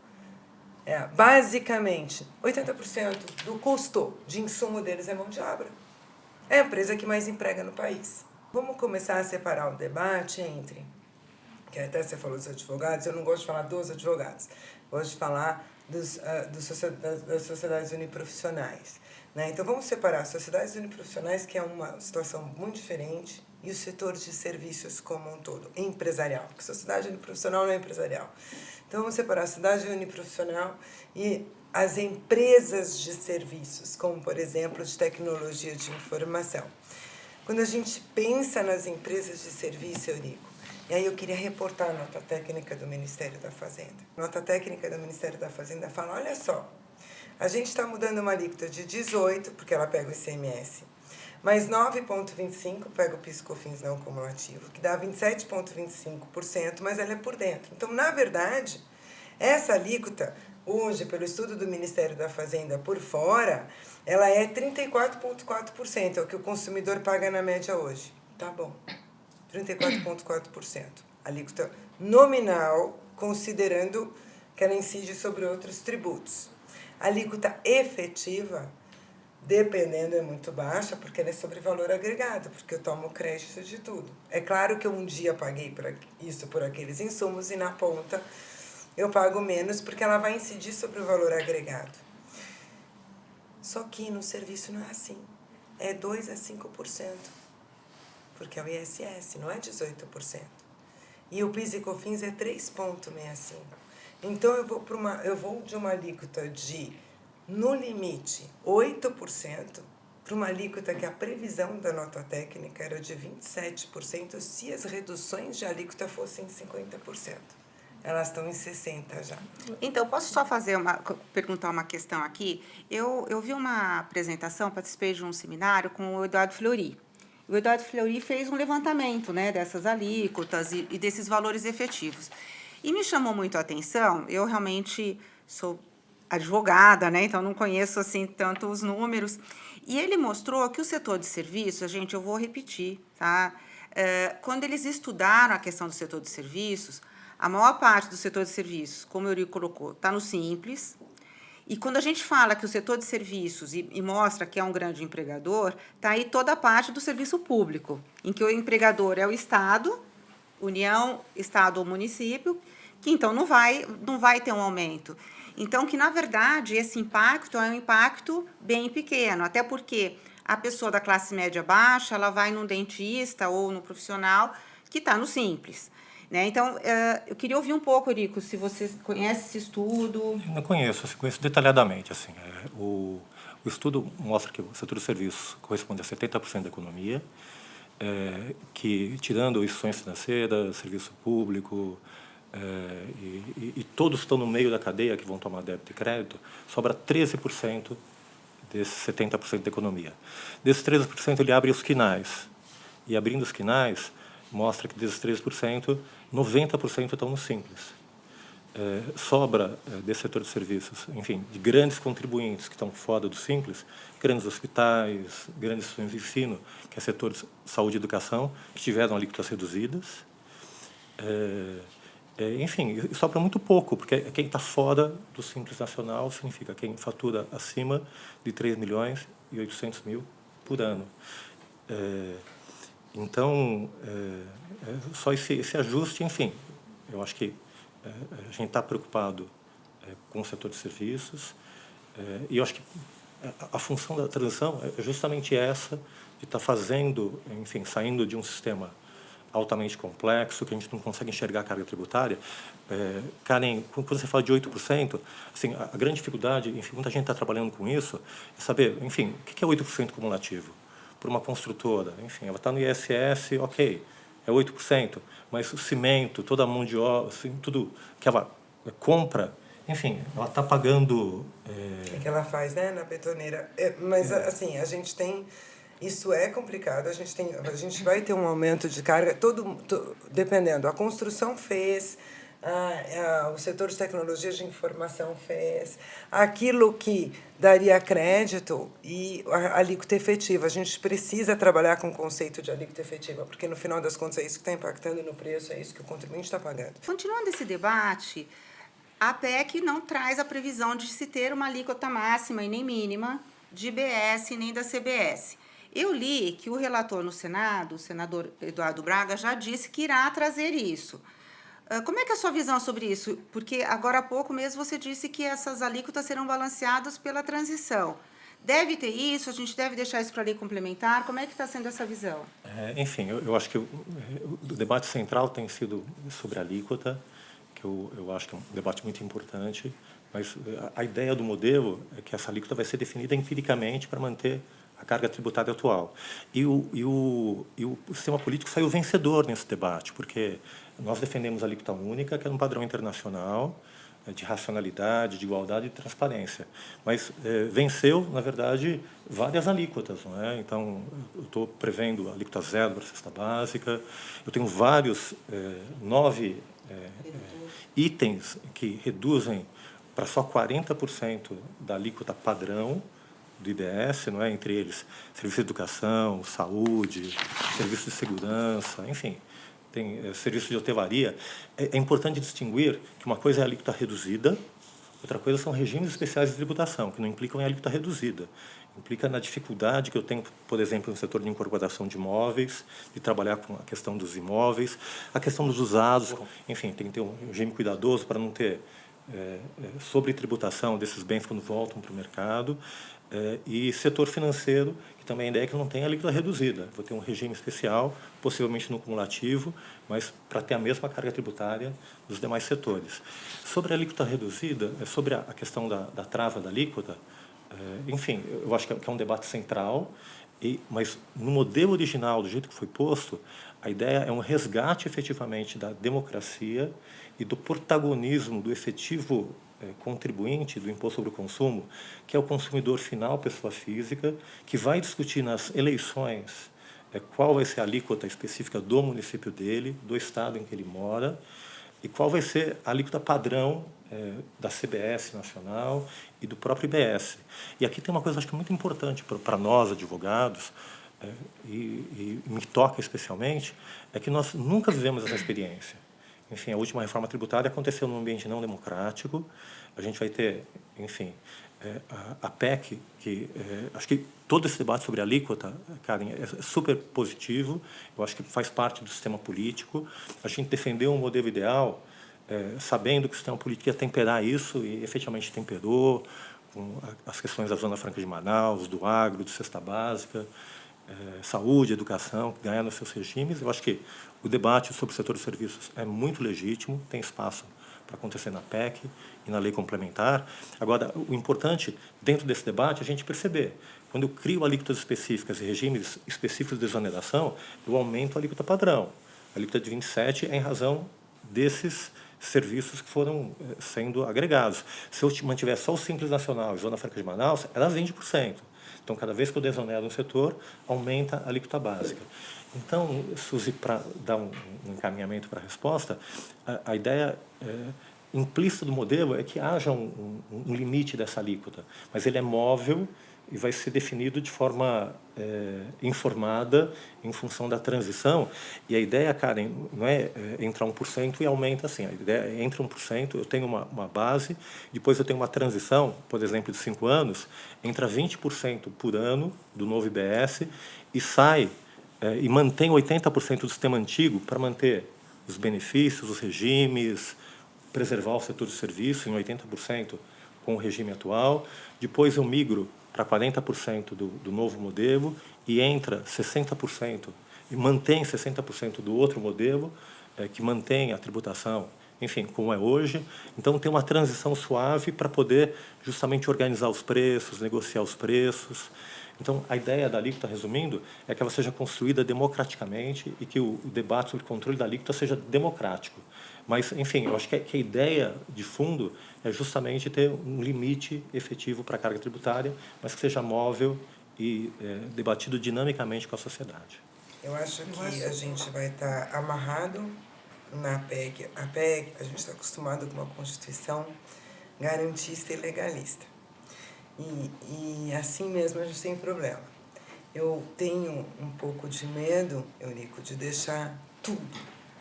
Basicamente, 80% do custo de insumo deles é mão de obra. É a empresa que mais emprega no país. Vamos começar a separar o debate entre, que até você falou dos advogados, eu não gosto de falar dos advogados, gosto de falar das sociedades uniprofissionais. Né? Então, vamos separar as sociedades uniprofissionais, que é uma situação muito diferente, e os setores de serviços como um todo, empresarial, porque sociedade uniprofissional não é empresarial. Então, vamos separar a sociedade uniprofissional e as empresas de serviços, como, por exemplo, de tecnologia de informação. Quando a gente pensa nas empresas de serviço, Eurico, e aí eu queria reportar a nota técnica do Ministério da Fazenda. A nota técnica do Ministério da Fazenda fala, olha só, a gente está mudando uma alíquota de 18%, porque ela pega o ICMS, mais 9,25% pega o PIS/COFINS não cumulativo, que dá 27,25%, mas ela é por dentro. Então, na verdade, essa alíquota, hoje, pelo estudo do Ministério da Fazenda por fora, ela é 34,4%, é o que o consumidor paga na média hoje. Tá bom. 34,4%. Alíquota nominal, considerando que ela incide sobre outros tributos. A alíquota efetiva, dependendo, é muito baixa, porque ela é sobre valor agregado, porque eu tomo crédito de tudo. É claro que eu um dia paguei isso por aqueles insumos e na ponta eu pago menos, porque ela vai incidir sobre o valor agregado. Só que no serviço não é assim. É 2% a 5%. Porque é o ISS, não é 18%. E o PIS e COFINS é 3,65%. Então, eu vou de uma alíquota de, no limite, 8%, para uma alíquota que a previsão da nota técnica era de 27%, se as reduções de alíquota fossem 50%. Elas estão em 60% já. Então, posso só perguntar uma questão aqui? Eu vi uma apresentação, participei de um seminário com o Eduardo Fleury. O Eduardo Fleury fez um levantamento, né, dessas alíquotas e desses valores efetivos. E me chamou muito a atenção, eu realmente sou advogada, né, então não conheço assim tanto os números, e ele mostrou que o setor de serviços, gente, eu vou repetir, tá? Quando eles estudaram a questão do setor de serviços, a maior parte do setor de serviços, como o Eurico colocou, está no Simples. E quando a gente fala que o setor de serviços e mostra que é um grande empregador, está aí toda a parte do serviço público, em que o empregador é o Estado, União, Estado ou município, que então não vai ter um aumento. Então, que, na verdade, esse impacto é um impacto bem pequeno, até porque a pessoa da classe média baixa, ela vai num dentista ou no profissional que está no Simples. Né? Então, eu queria ouvir um pouco, Eurico, se você conhece esse estudo. Eu não conheço, conheço detalhadamente. Assim, o estudo mostra que o setor de serviços corresponde a 70% da economia, que, tirando instituições financeiras, serviço público, e todos estão no meio da cadeia que vão tomar débito e crédito, sobra 13% desses 70% da economia. Desses 13%, ele abre os quinais. E, abrindo os quinais, mostra que desses 13%, 90% estão no Simples. Sobra desse setor de serviços, enfim, de grandes contribuintes que estão fora do Simples, grandes hospitais, grandes instituições de ensino, que é setor de saúde e educação, que tiveram alíquotas reduzidas. Enfim, sobra muito pouco, porque quem está fora do Simples Nacional significa quem fatura acima de 3.800.000 por ano. Então, só esse ajuste, enfim, eu acho que a gente está preocupado com o setor de serviços, e eu acho que a função da transição é justamente essa, de estar fazendo, enfim, saindo de um sistema altamente complexo, que a gente não consegue enxergar a carga tributária. Karen, quando você fala de 8%, assim, a grande dificuldade, enfim, muita gente está trabalhando com isso, é saber, enfim, o que é 8% cumulativo? Para uma construtora, enfim, ela está no ISS, ok, é 8%, mas o cimento, toda a mão de obra, assim, tudo que ela compra, enfim, ela está pagando... É que ela faz, né, na betoneira. Mas, assim, a gente tem... Isso é complicado, a gente vai ter um aumento de carga, dependendo. A construção fez o setor de tecnologia de informação fez, aquilo que daria crédito e a alíquota efetiva. A gente precisa trabalhar com o conceito de alíquota efetiva, porque no final das contas é isso que está impactando no preço, é isso que o contribuinte está pagando. Continuando esse debate, a PEC não traz a previsão de se ter uma alíquota máxima e nem mínima de IBS nem da CBS. Eu li que o relator no Senado, o senador Eduardo Braga, já disse que irá trazer isso. Como é que é a sua visão sobre isso? Porque agora há pouco mesmo você disse que essas alíquotas serão balanceadas pela transição. Deve ter isso? A gente deve deixar isso para a lei complementar? Como é que está sendo essa visão? Enfim, eu acho que o debate central tem sido sobre a alíquota, que eu acho que é um debate muito importante, mas a ideia do modelo é que essa alíquota vai ser definida empiricamente para manter a carga tributária atual. E o sistema político saiu vencedor nesse debate, porque nós defendemos a alíquota única, que é um padrão internacional de racionalidade, de igualdade e de transparência. Mas venceu, na verdade, várias alíquotas. Não é? Então, eu estou prevendo a alíquota zero para a cesta básica, eu tenho vários, 9 itens que reduzem para só 40% da alíquota padrão do IBS, não é? Entre eles serviço de educação, saúde, serviço de segurança, enfim, tem serviço de hotelaria. É importante distinguir que uma coisa é a alíquota reduzida, outra coisa são regimes especiais de tributação, que não implicam em alíquota reduzida. Implica na dificuldade que eu tenho, por exemplo, no setor de incorporação de imóveis, de trabalhar com a questão dos imóveis, a questão dos usados, enfim, tem que ter um regime cuidadoso para não ter sobretributação desses bens quando voltam para o mercado. E setor financeiro, que também a ideia é que não tem alíquota reduzida. Vou ter um regime especial, possivelmente no cumulativo, mas para ter a mesma carga tributária dos demais setores. Sobre a alíquota reduzida, sobre a questão da trava da alíquota, enfim, eu acho que é um debate central, mas no modelo original, do jeito que foi posto, a ideia é um resgate efetivamente da democracia e do protagonismo do efetivo contribuinte do imposto sobre o consumo, que é o consumidor final, pessoa física, que vai discutir nas eleições qual vai ser a alíquota específica do município dele, do estado em que ele mora, e qual vai ser a alíquota padrão da CBS nacional e do próprio IBS. E aqui tem uma coisa, acho que muito importante para nós, advogados, e me toca especialmente, é que nós nunca vivemos essa experiência. Enfim, a última reforma tributária aconteceu num ambiente não democrático. A gente vai ter, enfim, a PEC, que acho que todo esse debate sobre a alíquota, Karen, é super positivo. Eu acho que faz parte do sistema político. A gente defendeu um modelo ideal, sabendo que o sistema político ia temperar isso, e efetivamente temperou, com as questões da Zona Franca de Manaus, do agro, de cesta básica, saúde, educação, que ganharam seus regimes. Eu acho que o debate sobre o setor de serviços é muito legítimo, tem espaço para acontecer na PEC e na lei complementar. Agora, o importante, dentro desse debate, é a gente perceber, quando eu crio alíquotas específicas e regimes específicos de exoneração, eu aumento a alíquota padrão. A alíquota de 27% é em razão desses serviços que foram sendo agregados. Se eu mantiver só o Simples Nacional e Zona Franca de Manaus, era 20%. Então, cada vez que eu desonero um setor, aumenta a alíquota básica. Então, Suzy, para dar um encaminhamento para a resposta, a ideia implícita do modelo é que haja um limite dessa alíquota, mas ele é móvel e vai ser definido de forma informada em função da transição. E a ideia, Karen, não é entrar 1% e aumenta assim. A ideia é entra 1%, eu tenho uma base, depois eu tenho uma transição, por exemplo, de 5 anos, entra 20% por ano do novo IBS e sai e mantém 80% do sistema antigo para manter os benefícios, os regimes, preservar o setor de serviço em 80% com o regime atual. Depois eu migro para 40% do novo modelo e entra 60% e mantém 60% do outro modelo, que mantém a tributação, enfim, como é hoje. Então, tem uma transição suave para poder justamente organizar os preços, negociar os preços. Então, a ideia da alíquota, resumindo, é que ela seja construída democraticamente e que o debate sobre o controle da alíquota seja democrático. Mas, enfim, eu acho que a ideia de fundo é justamente ter um limite efetivo para a carga tributária, mas que seja móvel e debatido dinamicamente com a sociedade. Eu acho que a gente vai estar amarrado na PEC. A PEC, a gente está acostumado com uma Constituição garantista e legalista. E assim mesmo a gente tem problema. Eu tenho um pouco de medo, Eurico, de deixar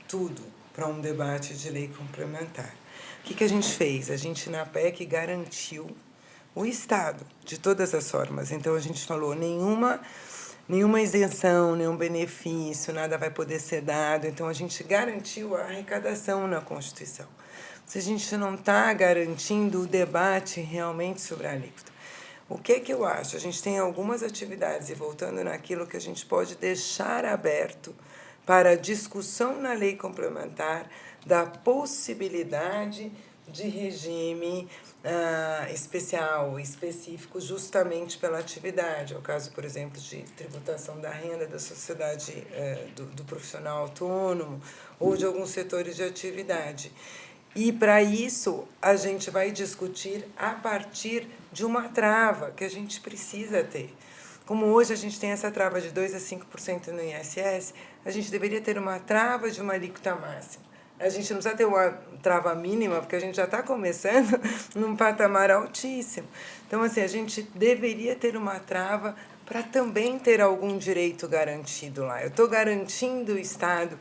tudo para um debate de lei complementar. O que a gente fez? A gente, na PEC, garantiu o Estado, de todas as formas. Então, a gente falou, nenhuma isenção, nenhum benefício, nada vai poder ser dado. Então, a gente garantiu a arrecadação na Constituição. Se a gente não está garantindo o debate realmente sobre a alíquota. O que eu acho? A gente tem algumas atividades, e voltando naquilo que a gente pode deixar aberto para discussão na lei complementar da possibilidade de regime especial, específico, justamente pela atividade. É o caso, por exemplo, de tributação da renda da sociedade, do profissional autônomo ou de alguns setores de atividade. E, para isso, a gente vai discutir a partir de uma trava que a gente precisa ter. Como hoje a gente tem essa trava de 2% a 5% no ISS, a gente deveria ter uma trava de uma alíquota máxima. A gente não precisa ter uma trava mínima, porque a gente já está começando num patamar altíssimo. Então, assim, a gente deveria ter uma trava para também ter algum direito garantido lá. Eu estou garantindo o Estado.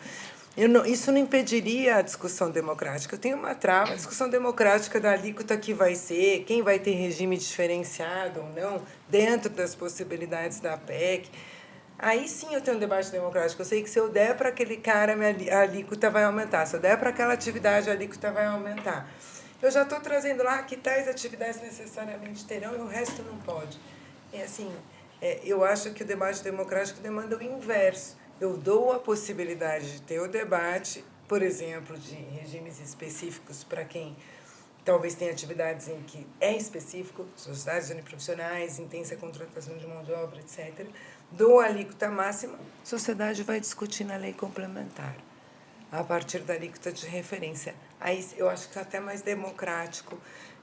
Isso não impediria a discussão democrática. Eu tenho uma trava, a discussão democrática da alíquota que vai ser, quem vai ter regime diferenciado ou não, dentro das possibilidades da PEC. Aí sim eu tenho um debate democrático. Eu sei que se eu der para aquele cara, a alíquota vai aumentar. Se eu der para aquela atividade, a alíquota vai aumentar. Eu já estou trazendo lá que tais atividades necessariamente terão e o resto não pode. Eu acho que o debate democrático demanda o inverso. Eu dou a possibilidade de ter o debate, por exemplo, de regimes específicos para quem talvez tenha atividades em que é específico, sociedades uniprofissionais, intensa contratação de mão de obra, etc. Dou a alíquota máxima, a sociedade vai discutir na lei complementar, a partir da alíquota de referência. Aí eu acho que está até mais democrático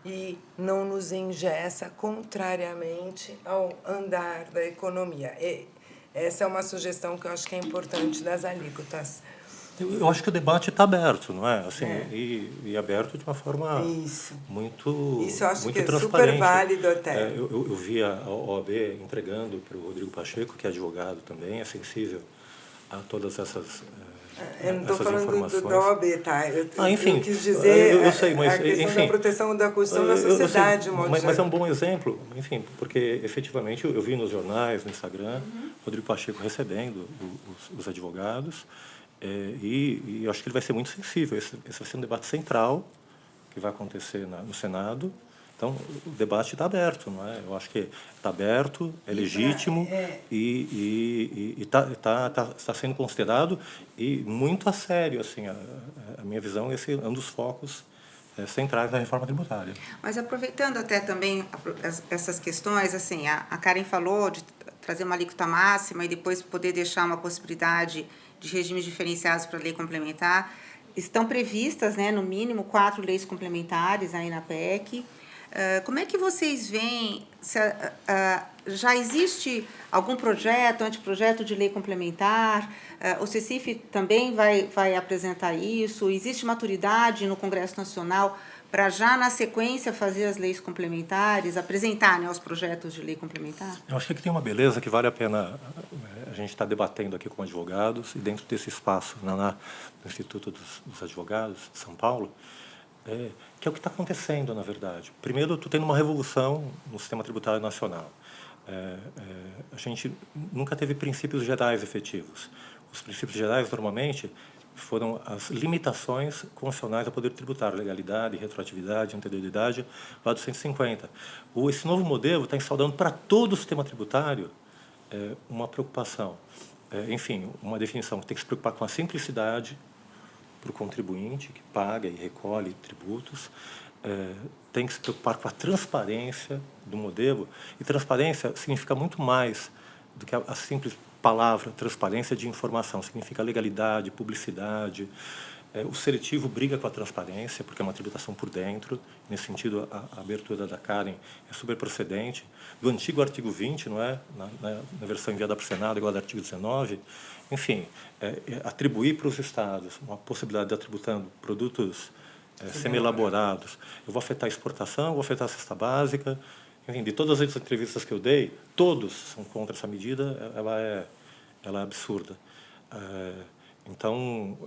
e não nos engessa contrariamente ao andar da economia. Essa é uma sugestão que eu acho que é importante das alíquotas. Eu acho que o debate está aberto, não é? Assim, e aberto de uma forma muito Isso eu acho muito que é transparente. Super válido até. Eu vi a OAB entregando para o Rodrigo Pacheco, que é advogado também, é sensível a todas essas eu não estou falando informações. da OAB, tá? Enfim, eu quis dizer eu sei, mas, a questão enfim, da proteção da Constituição na sociedade. Mas é um bom exemplo, enfim, porque efetivamente eu vi nos jornais, no Instagram, Rodrigo Pacheco recebendo os advogados, e eu acho que ele vai ser muito sensível. Esse vai ser um debate central que vai acontecer no Senado. Então, o debate está aberto, não é? Eu acho que está aberto, é legítimo e está sendo considerado e muito a sério. Assim, a minha visão, esse é um dos focos centrais da reforma tributária. Mas aproveitando até também essas questões, assim, a Karen falou de trazer uma alíquota máxima e depois poder deixar uma possibilidade de regimes diferenciados para a lei complementar. Estão previstas, né, no mínimo, 4 leis complementares aí na PEC. Como é que vocês veem? Já existe algum projeto, anteprojeto de lei complementar? O CECIF também vai apresentar isso? Existe maturidade no Congresso Nacional para já, na sequência, fazer as leis complementares, apresentar, né, os projetos de lei complementar? Eu acho que aqui tem uma beleza que vale a pena a gente estar debatendo aqui com advogados e dentro desse espaço no Instituto dos Advogados de São Paulo, que é o que está acontecendo, na verdade. Primeiro, tu tendo uma revolução no sistema tributário nacional. A gente nunca teve princípios gerais efetivos. Os princípios gerais, normalmente, foram as limitações constitucionais ao poder tributário, legalidade, retroatividade, anterioridade, lá do 150. Esse novo modelo está instaurando para todo o sistema tributário uma preocupação. Enfim, uma definição que tem que se preocupar com a simplicidade, para o contribuinte que paga e recolhe tributos, tem que se preocupar com a transparência do modelo, e transparência significa muito mais do que a simples palavra transparência de informação, significa legalidade, publicidade, O seletivo briga com a transparência, porque é uma tributação por dentro. Nesse sentido, a abertura da Karen é super procedente. Do antigo artigo 20, não é? Na versão enviada para o Senado, igual ao artigo 19. Enfim, atribuir para os estados uma possibilidade de tributando produtos semi-elaborados. Eu vou afetar a exportação, vou afetar a cesta básica. Enfim, de todas as entrevistas que eu dei, todos são contra essa medida. Ela é absurda. Então,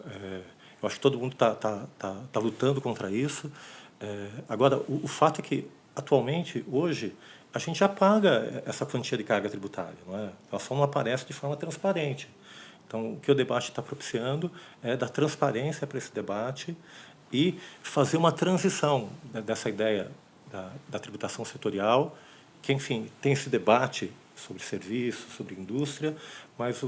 eu acho que todo mundo tá lutando contra isso. Agora, o fato é que, atualmente, hoje, a gente já paga essa quantia de carga tributária, não é? Ela só não aparece de forma transparente. Então, o que o debate está propiciando é dar transparência para esse debate e fazer uma transição, né, dessa ideia da tributação setorial, que, enfim, tem esse debate sobre serviços, sobre indústria, mas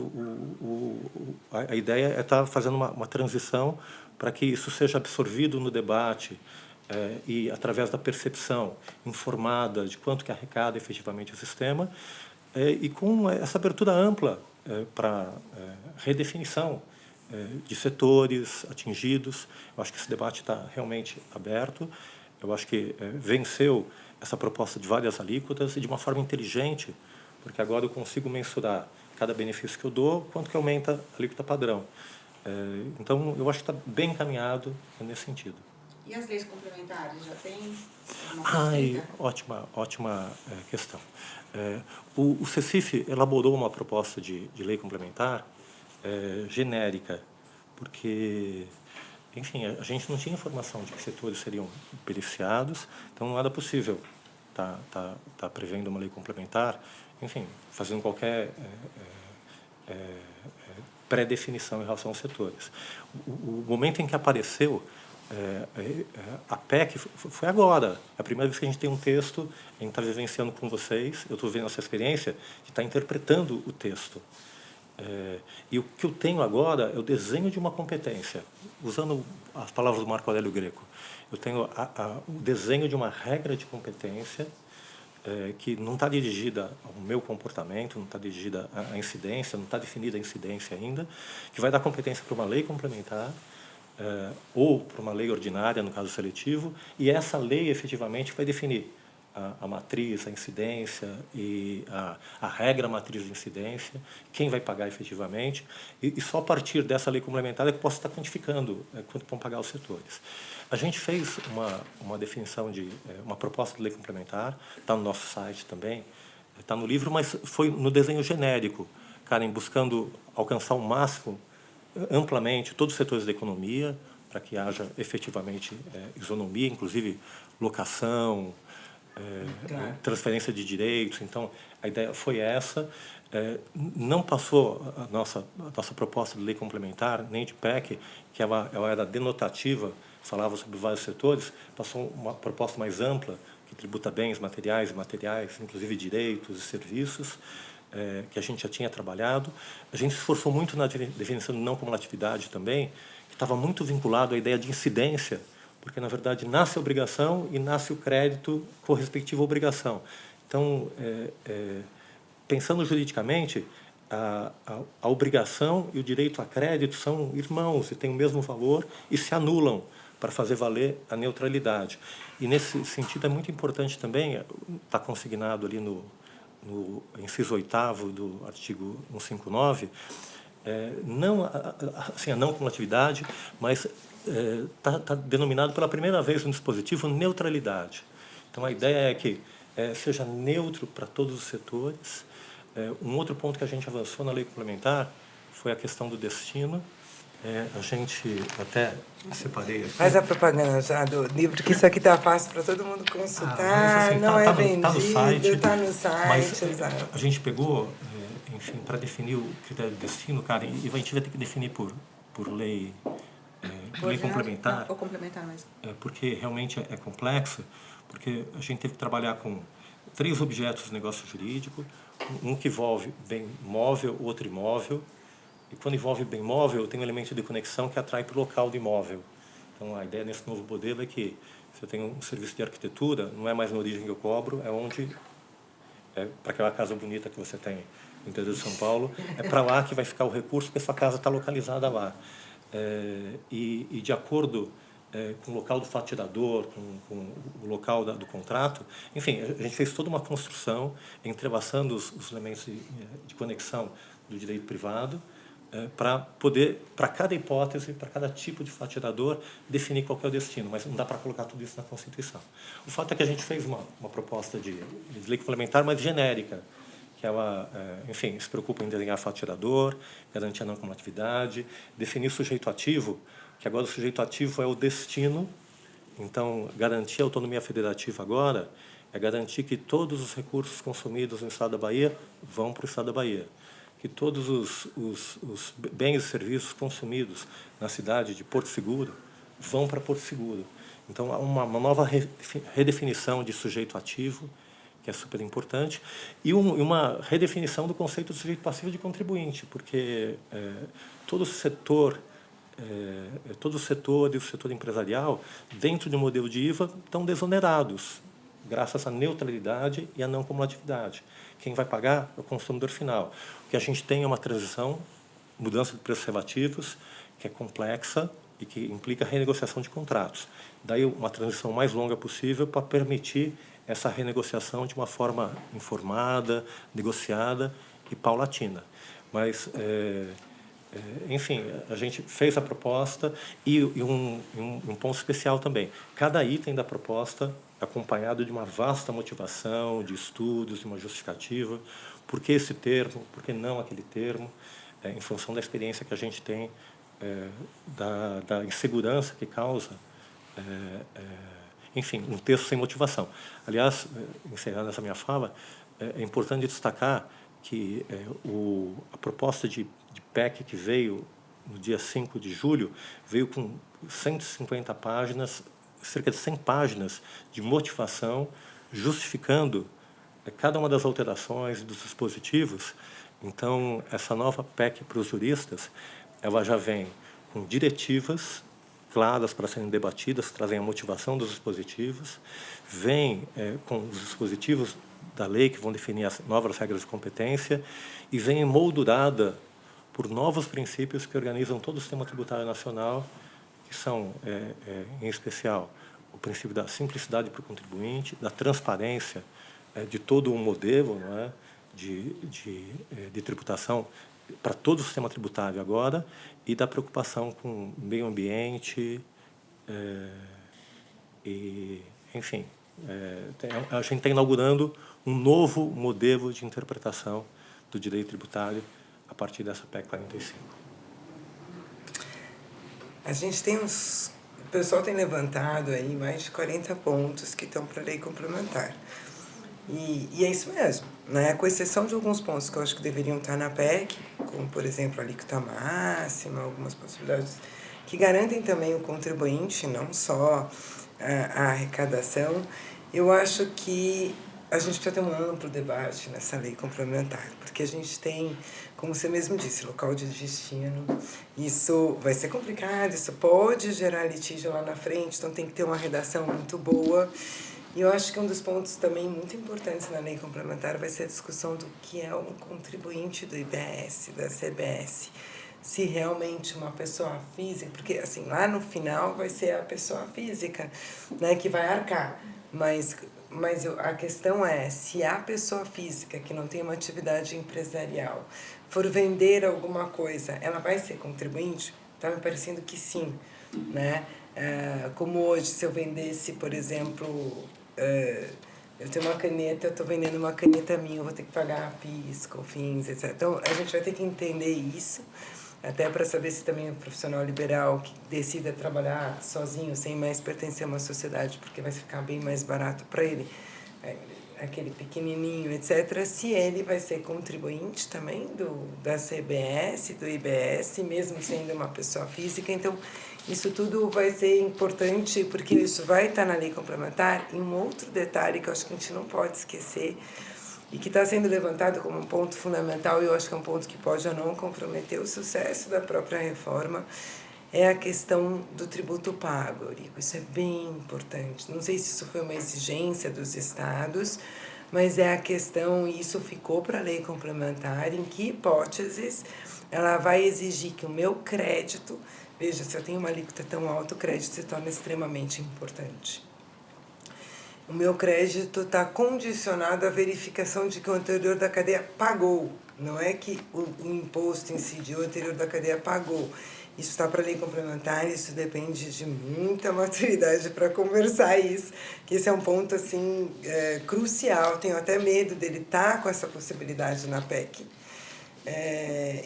a ideia é estar fazendo uma transição para que isso seja absorvido no debate e através da percepção informada de quanto que arrecada efetivamente o sistema e com essa abertura ampla para redefinição de setores atingidos. Eu acho que esse debate está realmente aberto. Eu acho que venceu essa proposta de várias alíquotas e de uma forma inteligente, porque agora eu consigo mensurar cada benefício que eu dou, quanto que aumenta a alíquota padrão. Então, eu acho que está bem encaminhado nesse sentido. E as leis complementares, já tem ótima questão. O CECIF elaborou uma proposta de lei complementar genérica, porque, enfim, a gente não tinha informação de que setores seriam beneficiados, então não era possível tá prevendo uma lei complementar, enfim, fazendo qualquer pré-definição em relação aos setores. O momento em que apareceu a PEC foi agora. É a primeira vez que a gente tem um texto, a gente está vivenciando com vocês, eu estou vendo essa experiência, de estar interpretando o texto. E o que eu tenho agora é o desenho de uma competência, usando as palavras do Marco Aurélio Greco. Eu tenho o desenho de uma regra de competência que não está dirigida ao meu comportamento, não está dirigida à incidência, não está definida a incidência ainda, que vai dar competência para uma lei complementar ou para uma lei ordinária, no caso seletivo, e essa lei efetivamente vai definir a matriz, a incidência e a regra matriz de incidência, quem vai pagar efetivamente, e só a partir dessa lei complementar é que eu posso estar quantificando quanto vão pagar os setores. A gente fez uma definição de uma proposta de lei complementar, está no nosso site também, está no livro, mas foi no desenho genérico, Karen, buscando alcançar o máximo, amplamente, todos os setores da economia, para que haja efetivamente isonomia, inclusive locação, transferência de direitos. Então, a ideia foi essa. Não passou a nossa proposta de lei complementar, nem de PEC, que ela era denotativa, falava sobre vários setores, passou uma proposta mais ampla, que tributa bens materiais e imateriais, inclusive direitos e serviços, que a gente já tinha trabalhado. A gente se esforçou muito na definição de não cumulatividade também, que estava muito vinculado à ideia de incidência, porque, na verdade, nasce a obrigação e nasce o crédito correspectivo à obrigação. Então, pensando juridicamente, a obrigação e o direito a crédito são irmãos e têm o mesmo valor e se anulam para fazer valer a neutralidade. E, nesse sentido, é muito importante também, está consignado ali no inciso 8º do artigo 159, não, assim, a não cumulatividade, mas está denominado pela primeira vez no dispositivo neutralidade. Então, a ideia é que seja neutro para todos os setores. Um outro ponto que a gente avançou na lei complementar foi a questão do destino. A gente até separei aqui. Faz a propaganda já do livro, que isso aqui está fácil para todo mundo consultar, assim, não é vendido, está no site. Mas exato. a gente pegou, enfim, para definir o critério de destino, cara, e a gente vai ter que definir por lei, lei complementar. Ou complementar mesmo. Porque realmente é complexo, porque a gente teve que trabalhar com 3 objetos de negócio jurídico, um que envolve bem móvel, outro imóvel. E quando envolve bem móvel, tem um elemento de conexão que atrai para o local do imóvel. Então, a ideia nesse novo modelo é que, se eu tenho um serviço de arquitetura, não é mais na origem que eu cobro, é onde, para aquela casa bonita que você tem no interior de São Paulo, é para lá que vai ficar o recurso, porque a sua casa está localizada lá. e de acordo com o local do faturador, com o local do contrato. Enfim, a gente fez toda uma construção entrelaçando os elementos de conexão do direito privado para poder, para cada hipótese, para cada tipo de faturador, definir qual que é o destino, mas não dá para colocar tudo isso na Constituição. O fato é que a gente fez uma proposta de lei complementar, mas genérica, que ela, enfim, se preocupa em desenhar faturador, garantir a não cumulatividade, definir o sujeito ativo, que agora o sujeito ativo é o destino. Então, garantir a autonomia federativa agora é garantir que todos os recursos consumidos no Estado da Bahia vão para o Estado da Bahia, que todos os bens e serviços consumidos na cidade de Porto Seguro vão para Porto Seguro. Então, há uma nova redefinição de sujeito ativo, que é super importante, e uma redefinição do conceito de sujeito passivo de contribuinte, porque todo o setor e o setor empresarial, dentro de um modelo de IVA, estão desonerados, graças à neutralidade e à não cumulatividade. Quem vai pagar é o consumidor final. O que a gente tem é uma transição, mudança de preços relativos, que é complexa e que implica renegociação de contratos. Daí uma transição mais longa possível para permitir essa renegociação de uma forma informada, negociada e paulatina. Mas, enfim, a gente fez a proposta e um ponto especial também. Cada item da proposta acompanhado de uma vasta motivação, de estudos, de uma justificativa. Por que esse termo? Por que não aquele termo? Em função da experiência que a gente tem, da insegurança que causa, enfim, um texto sem motivação. Aliás, encerrando essa minha fala, é importante destacar que a proposta de PEC que veio no dia 5 de julho, veio com 150 páginas, cerca de 100 páginas de motivação, justificando cada uma das alterações dos dispositivos. Então, essa nova PEC para os juristas, ela já vem com diretivas claras para serem debatidas, que trazem a motivação dos dispositivos, vem com os dispositivos da lei que vão definir as novas regras de competência e vem emoldurada por novos princípios que organizam todo o sistema tributário nacional, que são, em especial, o princípio da simplicidade para o contribuinte, da transparência de todo um modelo, não é, de tributação para todo o sistema tributário agora, e da preocupação com o meio ambiente, e, enfim, a gente está inaugurando um novo modelo de interpretação do direito tributário a partir dessa PEC 45. A gente tem uns... O pessoal tem levantado aí mais de 40 pontos que estão para a lei complementar. E é isso mesmo, né? Com exceção de alguns pontos que eu acho que deveriam estar na PEC, como, por exemplo, a alíquota máxima, algumas possibilidades que garantem também o contribuinte, não só a arrecadação. Eu acho que a gente precisa ter um amplo debate nessa lei complementar, porque a gente tem, como você mesmo disse, local de destino. Isso vai ser complicado, isso pode gerar litígio lá na frente, então tem que ter uma redação muito boa. E eu acho que um dos pontos também muito importantes na lei complementar vai ser a discussão do que é um contribuinte do IBS, da CBS. Se realmente uma pessoa física, porque assim, lá no final vai ser a pessoa física, né, que vai arcar, mas a questão é, se a pessoa física que não tem uma atividade empresarial for vender alguma coisa, ela vai ser contribuinte? Está me parecendo que sim, né? Como hoje, se eu vendesse, por exemplo, eu tenho uma caneta, eu estou vendendo uma caneta minha, eu vou ter que pagar PIS, COFINS, etc. Então, a gente vai ter que entender isso, até para saber se também é um profissional liberal que decida trabalhar sozinho, sem mais pertencer a uma sociedade, porque vai ficar bem mais barato para ele, aquele pequenininho, etc., se ele vai ser contribuinte também da CBS, do IBS, mesmo sendo uma pessoa física. Então, isso tudo vai ser importante, porque isso vai estar na lei complementar. E um outro detalhe que eu acho que a gente não pode esquecer, e que está sendo levantado como um ponto fundamental, e eu acho que é um ponto que pode ou não comprometer o sucesso da própria reforma, é a questão do tributo pago, Eurico. Isso é bem importante. Não sei se isso foi uma exigência dos estados, mas é a questão, e isso ficou para a lei complementar, em que hipóteses ela vai exigir que o meu crédito, veja, se eu tenho uma alíquota tão alta, o crédito se torna extremamente importante. O meu crédito está condicionado à verificação de que o anterior da cadeia pagou. Não é que o imposto incidiu, o anterior da cadeia pagou. Isso está para a lei complementar, isso depende de muita maturidade para conversar isso, que esse é um ponto assim, crucial. Tenho até medo dele estar com essa possibilidade na PEC.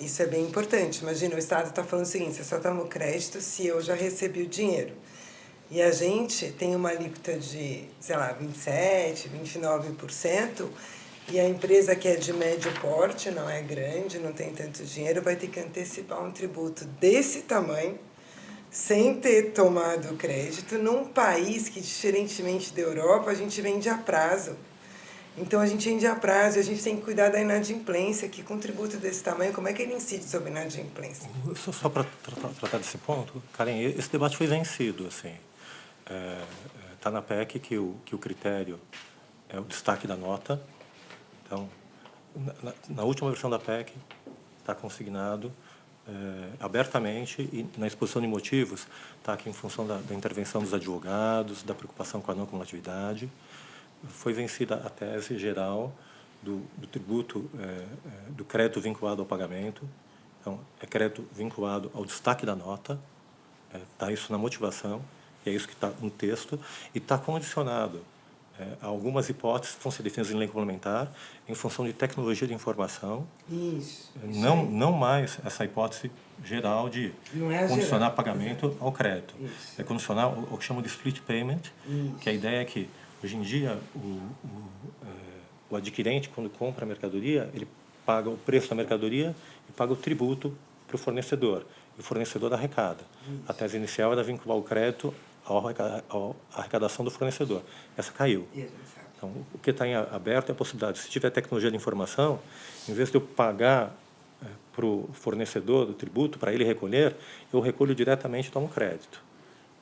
Isso é bem importante. Imagina, o Estado está falando o seguinte, você só toma o crédito se eu já recebi o dinheiro. E a gente tem uma alíquota de, sei lá, 27%, 29%, e a empresa que é de médio porte, não é grande, não tem tanto dinheiro, vai ter que antecipar um tributo desse tamanho, sem ter tomado o crédito, num país que, diferentemente da Europa, a gente vende a prazo. Então, a gente vende a prazo e a gente tem que cuidar da inadimplência, que com tributo desse tamanho, como é que ele incide sobre a inadimplência? Só para tratar desse ponto, Karen, esse debate foi vencido, assim. Está na PEC que o critério é o destaque da nota. Então, na última versão da PEC, está consignado abertamente, e na exposição de motivos está aqui em função da intervenção dos advogados, da preocupação com a não cumulatividade. Foi vencida a tese geral do tributo, do crédito vinculado ao pagamento. Então, é crédito vinculado ao destaque da nota, está isso na motivação, e é isso que está no texto, e está condicionado a algumas hipóteses que vão ser definidas em lei complementar em função de tecnologia de informação. Isso. Não mais essa hipótese geral de condicionar pagamento ao crédito. Isso. É condicionar o que chamam de split payment, que a ideia é que, hoje em dia, o adquirente, quando compra a mercadoria, ele paga o preço da mercadoria e paga o tributo para o fornecedor. E o fornecedor arrecada. A tese inicial era vincular o crédito à arrecadação do fornecedor. Essa caiu. Então, o que está em aberto é a possibilidade, se tiver tecnologia de informação, em vez de eu pagar para o fornecedor do tributo, para ele recolher, eu recolho diretamente e tomo crédito.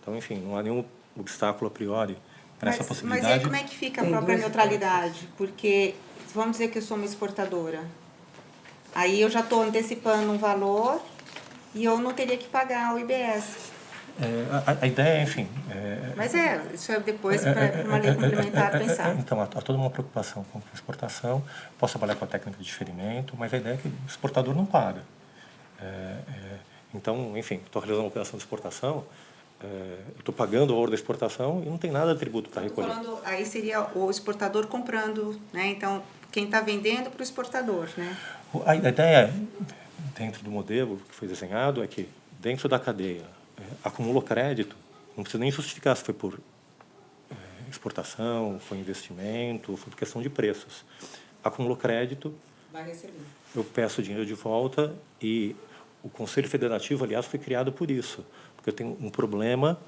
Então, enfim, não há nenhum obstáculo a priori para essa possibilidade. Mas aí como é que fica a própria neutralidade? Porque, vamos dizer que eu sou uma exportadora. Aí eu já estou antecipando um valor e eu não teria que pagar o IBS. A ideia, enfim... Mas isso é depois para uma lei complementar pensar. Então, há toda uma preocupação com a exportação. Posso trabalhar com a técnica de diferimento, mas a ideia é que o exportador não paga. Então, enfim, estou realizando uma operação de exportação, estou pagando o valor da exportação e não tem nada de tributo para recolher. Aí seria o exportador comprando, né? Então, quem está vendendo para o exportador, né? A ideia, dentro do modelo que foi desenhado, é que dentro da cadeia acumulou crédito, não precisa nem justificar se foi por exportação, foi investimento, foi por questão de preços. Acumulou crédito, Vai receber. eu peço o dinheiro de volta e o Conselho Federativo, aliás, foi criado por isso, porque eu tenho um problema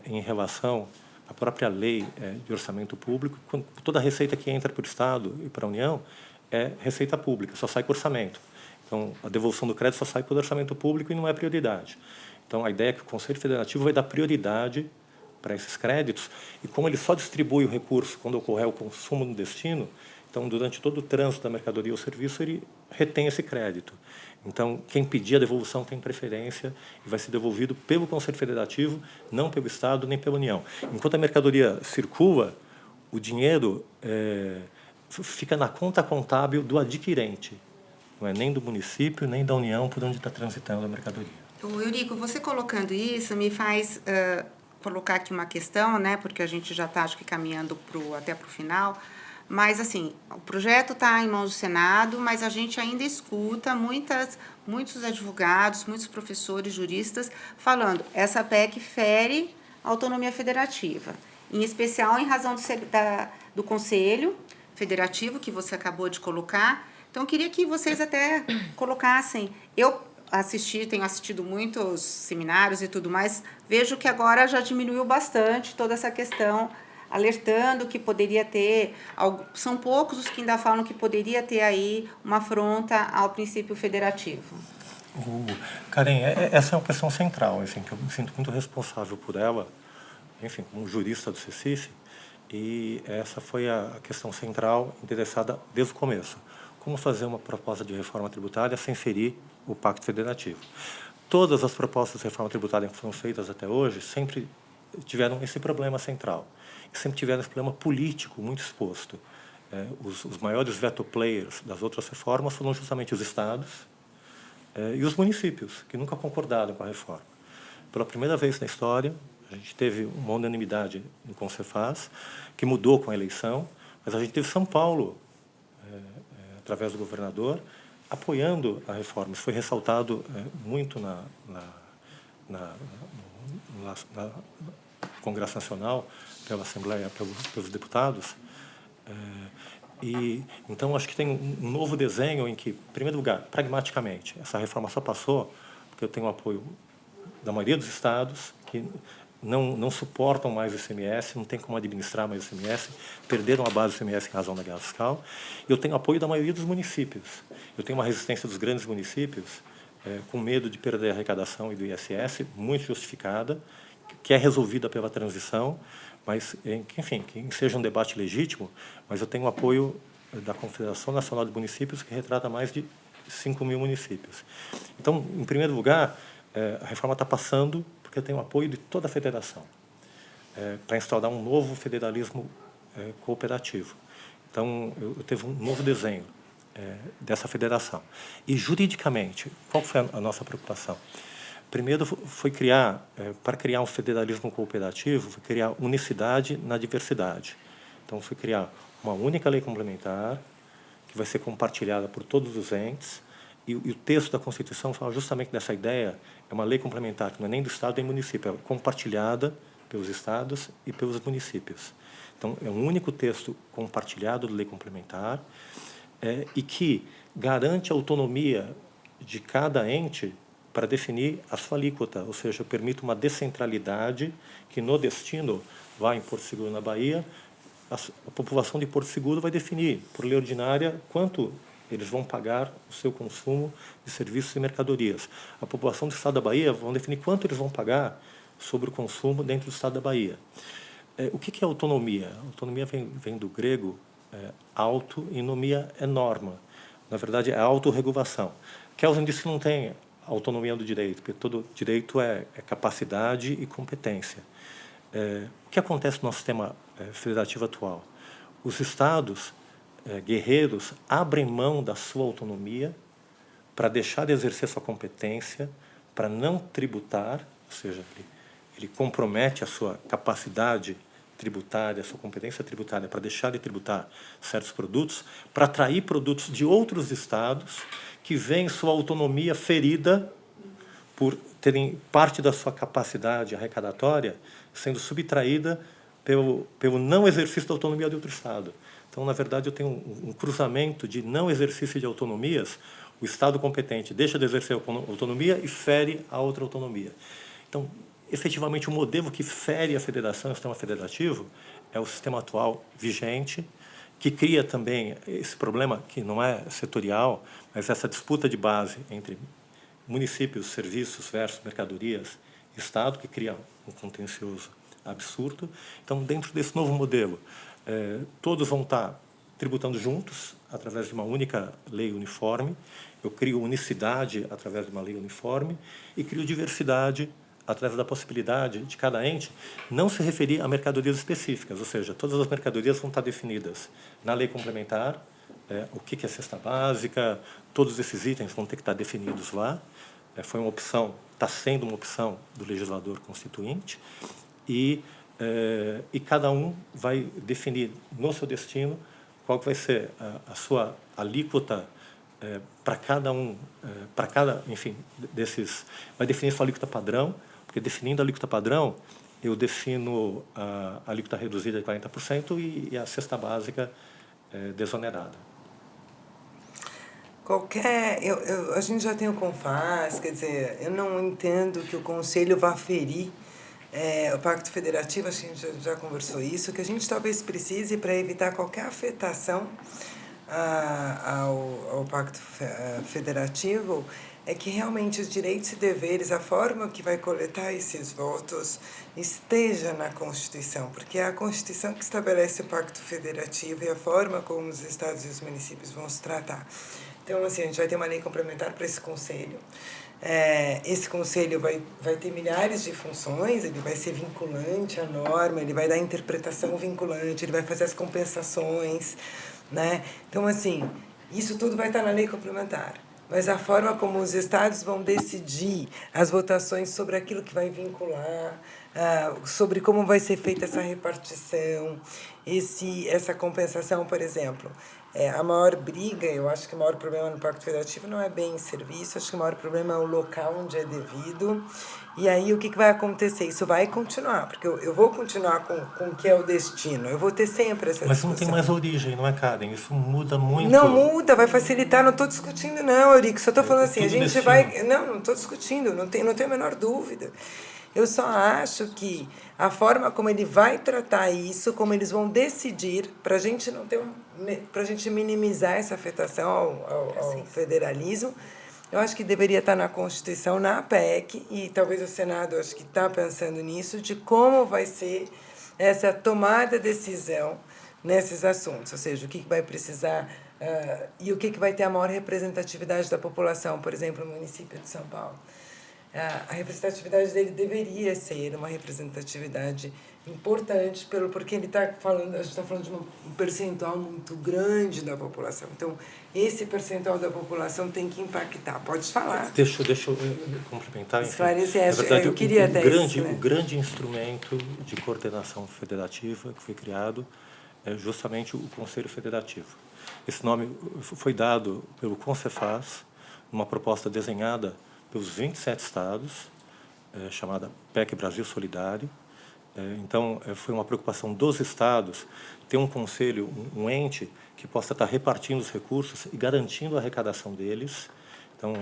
em relação à própria lei de orçamento público, quando toda a receita que entra para o Estado e para a União é receita pública, só sai com orçamento. Então, a devolução do crédito só sai por orçamento público e não é prioridade. Então, a ideia é que o Conselho Federativo vai dar prioridade para esses créditos, e como ele só distribui o recurso quando ocorrer o consumo no destino, então, durante todo o trânsito da mercadoria ou serviço, ele retém esse crédito. Então, quem pedir a devolução tem preferência e vai ser devolvido pelo Conselho Federativo, não pelo Estado nem pela União. Enquanto a mercadoria circula, o dinheiro fica na conta contábil do adquirente, não é nem do município, nem da União por onde está transitando a mercadoria. Eurico, você colocando isso me faz colocar aqui uma questão, né? Porque a gente já está, acho que, caminhando até para o final. Mas, assim, o projeto está em mãos do Senado, mas a gente ainda escuta muitos advogados, muitos professores, juristas, falando essa PEC fere a autonomia federativa, em especial em razão do Conselho Federativo, que você acabou de colocar. Então, eu queria que vocês até colocassem... Eu tenho assistido muitos seminários e tudo mais, vejo que agora já diminuiu bastante toda essa questão, alertando que poderia ter, são poucos os que ainda falam que poderia ter aí uma afronta ao princípio federativo. Karen, essa é uma questão central, assim, que eu me sinto muito responsável por ela, enfim, como jurista do CECIF, e essa foi a questão central interessada desde o começo. Como fazer uma proposta de reforma tributária sem ferir o Pacto Federativo. Todas as propostas de reforma tributária que foram feitas até hoje sempre tiveram esse problema central. E sempre tiveram esse problema político muito exposto. Os maiores veto players das outras reformas foram justamente os estados e os municípios, que nunca concordaram com a reforma. Pela primeira vez na história, a gente teve uma unanimidade no Concefaz, que mudou com a eleição, mas a gente teve São Paulo, através do governador, apoiando a reforma. Isso foi ressaltado muito no Congresso Nacional, pela Assembleia, pelos deputados. Então, acho que tem um novo desenho em que, em primeiro lugar, pragmaticamente, essa reforma só passou porque eu tenho o apoio da maioria dos estados, que não suportam mais o ICMS, não tem como administrar mais o ICMS, perderam a base do ICMS em razão da guerra fiscal. E eu tenho apoio da maioria dos municípios. Eu tenho uma resistência dos grandes municípios, com medo de perder a arrecadação e do ISS, muito justificada, que é resolvida pela transição, mas, enfim, que seja um debate legítimo, mas eu tenho o apoio da Confederação Nacional de Municípios, que retrata mais de 5.000 municípios. Então, em primeiro lugar, a reforma está passando porque eu tenho o apoio de toda a federação para instaurar um novo federalismo cooperativo. Então, eu teve um novo desenho dessa federação. E, juridicamente, qual foi a nossa preocupação? Primeiro, foi para criar um federalismo cooperativo, foi criar unicidade na diversidade. Então, foi criar uma única lei complementar, que vai ser compartilhada por todos os entes, e o texto da Constituição fala justamente dessa ideia, é uma lei complementar, que não é nem do Estado nem do município, é compartilhada pelos estados e pelos municípios. Então, é um único texto compartilhado de lei complementar, e que garante a autonomia de cada ente para definir a sua alíquota, ou seja, permite uma descentralidade que, no destino, vai em Porto Seguro, na Bahia, a população de Porto Seguro vai definir, por lei ordinária, quanto eles vão pagar o seu consumo de serviços e mercadorias. A população do Estado da Bahia vão definir quanto eles vão pagar sobre o consumo dentro do Estado da Bahia. O que é autonomia? A autonomia vem do grego auto, e nomia é norma. Na verdade, é autorregulação. Kelsen disse que não tem autonomia do direito, porque todo direito é capacidade e competência. O que acontece no nosso sistema federativo atual? Os estados guerreiros abrem mão da sua autonomia para deixar de exercer sua competência, para não tributar, ou seja, ele compromete a sua capacidade tributária, a sua competência tributária para deixar de tributar certos produtos, para atrair produtos de outros estados que veem sua autonomia ferida por terem parte da sua capacidade arrecadatória sendo subtraída pelo não exercício da autonomia de outro estado. Então, na verdade, eu tenho um cruzamento de não exercício de autonomias. O Estado competente deixa de exercer a autonomia e fere a outra autonomia. Então, efetivamente, o modelo que fere a federação, o sistema federativo, é o sistema atual vigente, que cria também esse problema, que não é setorial, mas essa disputa de base entre municípios, serviços versus mercadorias, Estado, que cria um contencioso absurdo. Então, dentro desse novo modelo, todos vão estar tributando juntos, através de uma única lei uniforme. Eu crio unicidade através de uma lei uniforme e crio diversidade através da possibilidade de cada ente não se referir a mercadorias específicas, ou seja, todas as mercadorias vão estar definidas na lei complementar, o que é cesta básica, todos esses itens vão ter que estar definidos lá. Foi uma opção, está sendo uma opção do legislador constituinte, e cada um vai definir no seu destino qual vai ser a sua alíquota para cada um, enfim, desses, vai definir sua alíquota padrão, porque definindo a alíquota padrão, eu defino a alíquota reduzida de 40% e a cesta básica desonerada. A gente já tem o CONFAS, quer dizer, eu não entendo que o Conselho vá ferir o Pacto Federativo, acho que a gente já conversou isso, que a gente talvez precise para evitar qualquer afetação ao Pacto Federativo, é que realmente os direitos e deveres, a forma que vai coletar esses votos, esteja na Constituição, porque é a Constituição que estabelece o Pacto Federativo e a forma como os estados e os municípios vão se tratar. Então, assim, a gente vai ter uma lei complementar para esse conselho. Esse conselho vai ter milhares de funções, ele vai ser vinculante à norma, ele vai dar interpretação vinculante, ele vai fazer as compensações, né? Então, assim, isso tudo vai estar na lei complementar. Mas a forma como os estados vão decidir as votações sobre aquilo que vai vincular, sobre como vai ser feita essa repartição, essa compensação, por exemplo. A maior briga, eu acho que o maior problema no Pacto Federativo não é bem serviço, acho que o maior problema é o local onde é devido. E aí, o que vai acontecer? Isso vai continuar, porque eu vou continuar com o que é o destino, eu vou ter sempre essa discussão. Mas não tem mais origem, não é, Karen? Isso muda muito. Não muda, vai facilitar, não estou discutindo não, Eurico, só estou falando assim, a gente destino. vai... Não estou discutindo, não tenho a menor dúvida. Eu só acho que a forma como ele vai tratar isso, como eles vão decidir, para a gente não ter para a gente minimizar essa afetação ao federalismo, eu acho que deveria estar na Constituição, na PEC, e talvez o Senado acho que está pensando nisso, de como vai ser essa tomada de decisão nesses assuntos, ou seja, o que vai precisar e o que vai ter a maior representatividade da população, por exemplo, no município de São Paulo. A representatividade dele deveria ser uma representatividade importante, porque ele está falando, a gente está falando de um percentual muito grande da população. Então, esse percentual da população tem que impactar. Pode falar. Deixa eu complementar. Esclarecer, na verdade, eu queria até isso, né? O grande instrumento de coordenação federativa que foi criado é justamente o Conselho Federativo. Esse nome foi dado pelo CONCEFAS, numa proposta desenhada pelos 27 estados, chamada PEC Brasil Solidário. Então, foi uma preocupação dos estados ter um conselho, um ente que possa estar repartindo os recursos e garantindo a arrecadação deles. Então,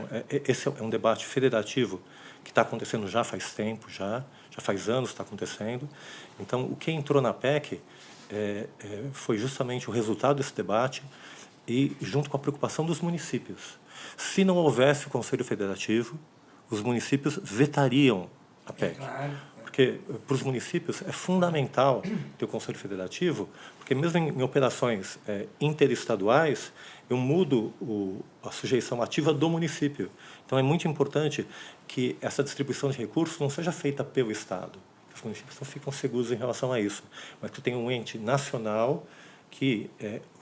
esse é um debate federativo que está acontecendo já faz tempo, já faz anos está acontecendo. Então, o que entrou na PEC foi justamente o resultado desse debate e junto com a preocupação dos municípios. Se não houvesse o Conselho Federativo, os municípios vetariam a PEC. Claro. Porque, para os municípios, é fundamental ter o Conselho Federativo, porque mesmo em operações interestaduais, eu mudo a sujeição ativa do município. Então, é muito importante que essa distribuição de recursos não seja feita pelo Estado. Os municípios não ficam seguros em relação a isso, mas que tenha um ente nacional que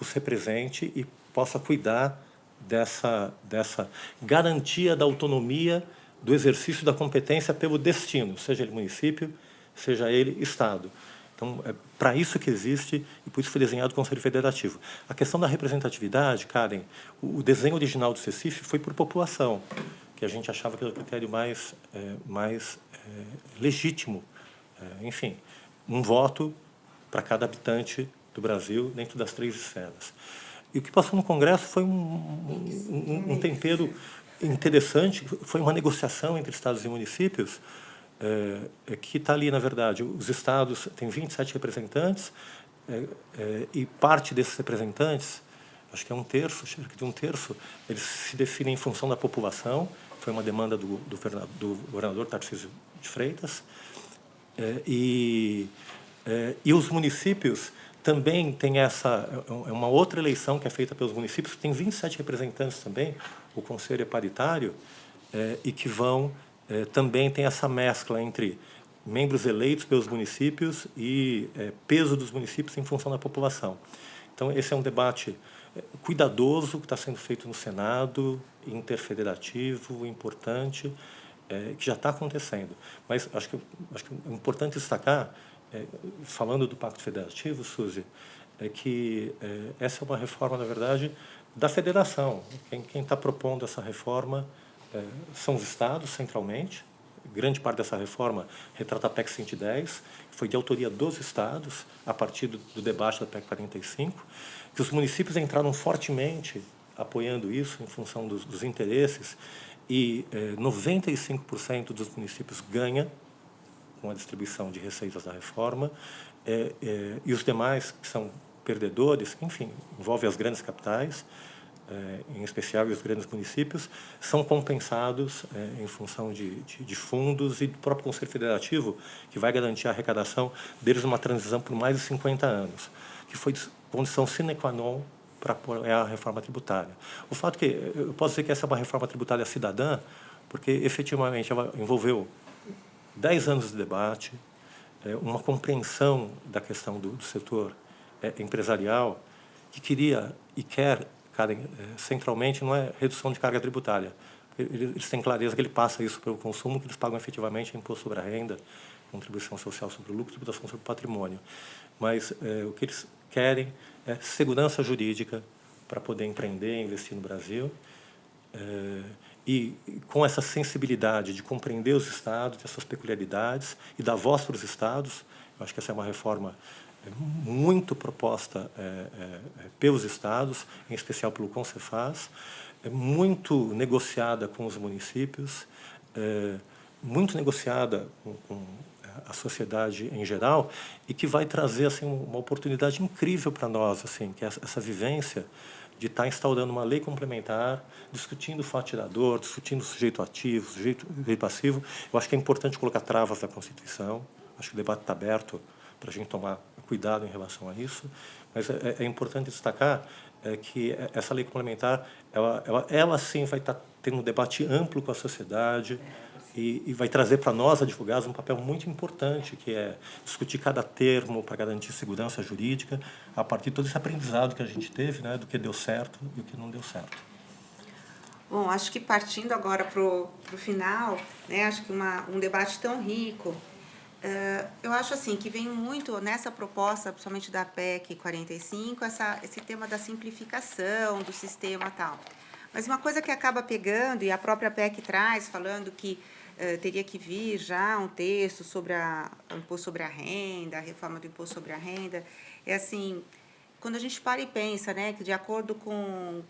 os represente e possa cuidar dessa garantia da autonomia do exercício da competência pelo destino, seja ele município, seja ele Estado. Então, é para isso que existe e por isso foi desenhado o Conselho Federativo. A questão da representatividade, Karen, o desenho original do CECIF foi por população, que a gente achava que era o critério mais legítimo. Enfim, um voto para cada habitante do Brasil dentro das 3 esferas. E o que passou no Congresso foi um tempero interessante, foi uma negociação entre estados e municípios, que está ali, na verdade, os estados têm 27 representantes, e parte desses representantes, acho que é cerca de um terço, eles se definem em função da população, foi uma demanda do governador Tarcísio de Freitas, e os municípios também tem uma outra eleição que é feita pelos municípios, que tem 27 representantes também, o conselho é paritário, e que também tem essa mescla entre membros eleitos pelos municípios e peso dos municípios em função da população. Então, esse é um debate cuidadoso que está sendo feito no Senado, interfederativo, importante, que já está acontecendo. Mas acho que é importante destacar, falando do Pacto Federativo, Suzy, é que essa é uma reforma, na verdade, da federação. Quem está propondo essa reforma são os estados, centralmente. Grande parte dessa reforma retrata a PEC 110, que foi de autoria dos estados, a partir do debate da PEC 45, que os municípios entraram fortemente apoiando isso em função dos interesses, e 95% dos municípios ganha com a distribuição de receitas da reforma, e os demais, que são perdedores, enfim, envolve as grandes capitais, em especial e os grandes municípios, são compensados em função de fundos e do próprio Conselho Federativo, que vai garantir a arrecadação deles numa transição por mais de 50 anos, que foi condição sine qua non para apoiar a reforma tributária. O fato que eu posso dizer que essa é uma reforma tributária cidadã, porque efetivamente ela envolveu 10 anos de debate, uma compreensão da questão do setor empresarial, que queria e quer, centralmente, não é redução de carga tributária. Eles têm clareza que ele passa isso pelo consumo, que eles pagam efetivamente imposto sobre a renda, contribuição social sobre o lucro, tributação sobre o patrimônio. Mas o que eles querem é segurança jurídica para poder empreender, investir no Brasil, e com essa sensibilidade de compreender os estados, as suas peculiaridades e dar voz para os estados. Eu acho que essa é uma reforma muito proposta pelos estados, em especial pelo Concefaz, muito negociada com os municípios, muito negociada com a sociedade em geral, e que vai trazer assim uma oportunidade incrível para nós, assim, que é essa vivência de estar instaurando uma lei complementar, discutindo o fato tirador, discutindo o sujeito ativo, o sujeito passivo. Eu acho que é importante colocar travas na Constituição. Acho que o debate está aberto para a gente tomar cuidado em relação a isso. Mas é importante destacar que essa lei complementar, ela sim vai estar tendo um debate amplo com a sociedade, e vai trazer para nós, advogados, um papel muito importante, que é discutir cada termo para garantir segurança jurídica, a partir de todo esse aprendizado que a gente teve, né, do que deu certo e o que não deu certo. Bom, acho que partindo agora para o final, né, acho que um debate tão rico, eu acho assim que vem muito nessa proposta, principalmente da PEC 45, esse tema da simplificação do sistema e tal. Mas uma coisa que acaba pegando, e a própria PEC traz, falando que teria que vir já um texto sobre o imposto sobre a renda, a reforma do imposto sobre a renda, é assim, quando a gente para e pensa, né, que de acordo com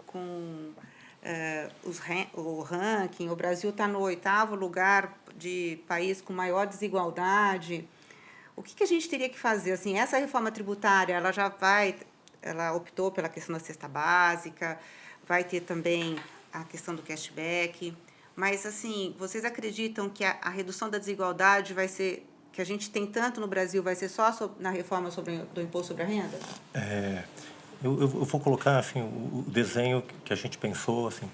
o ranking, o Brasil está no 8º lugar de país com maior desigualdade. O que a gente teria que fazer? Assim, essa reforma tributária, ela optou pela questão da cesta básica, vai ter também a questão do cashback, mas, assim, vocês acreditam que a redução da desigualdade vai ser, que a gente tem tanto no Brasil, vai ser só na reforma do imposto sobre a renda? Eu vou colocar assim, o desenho que a gente pensou assim,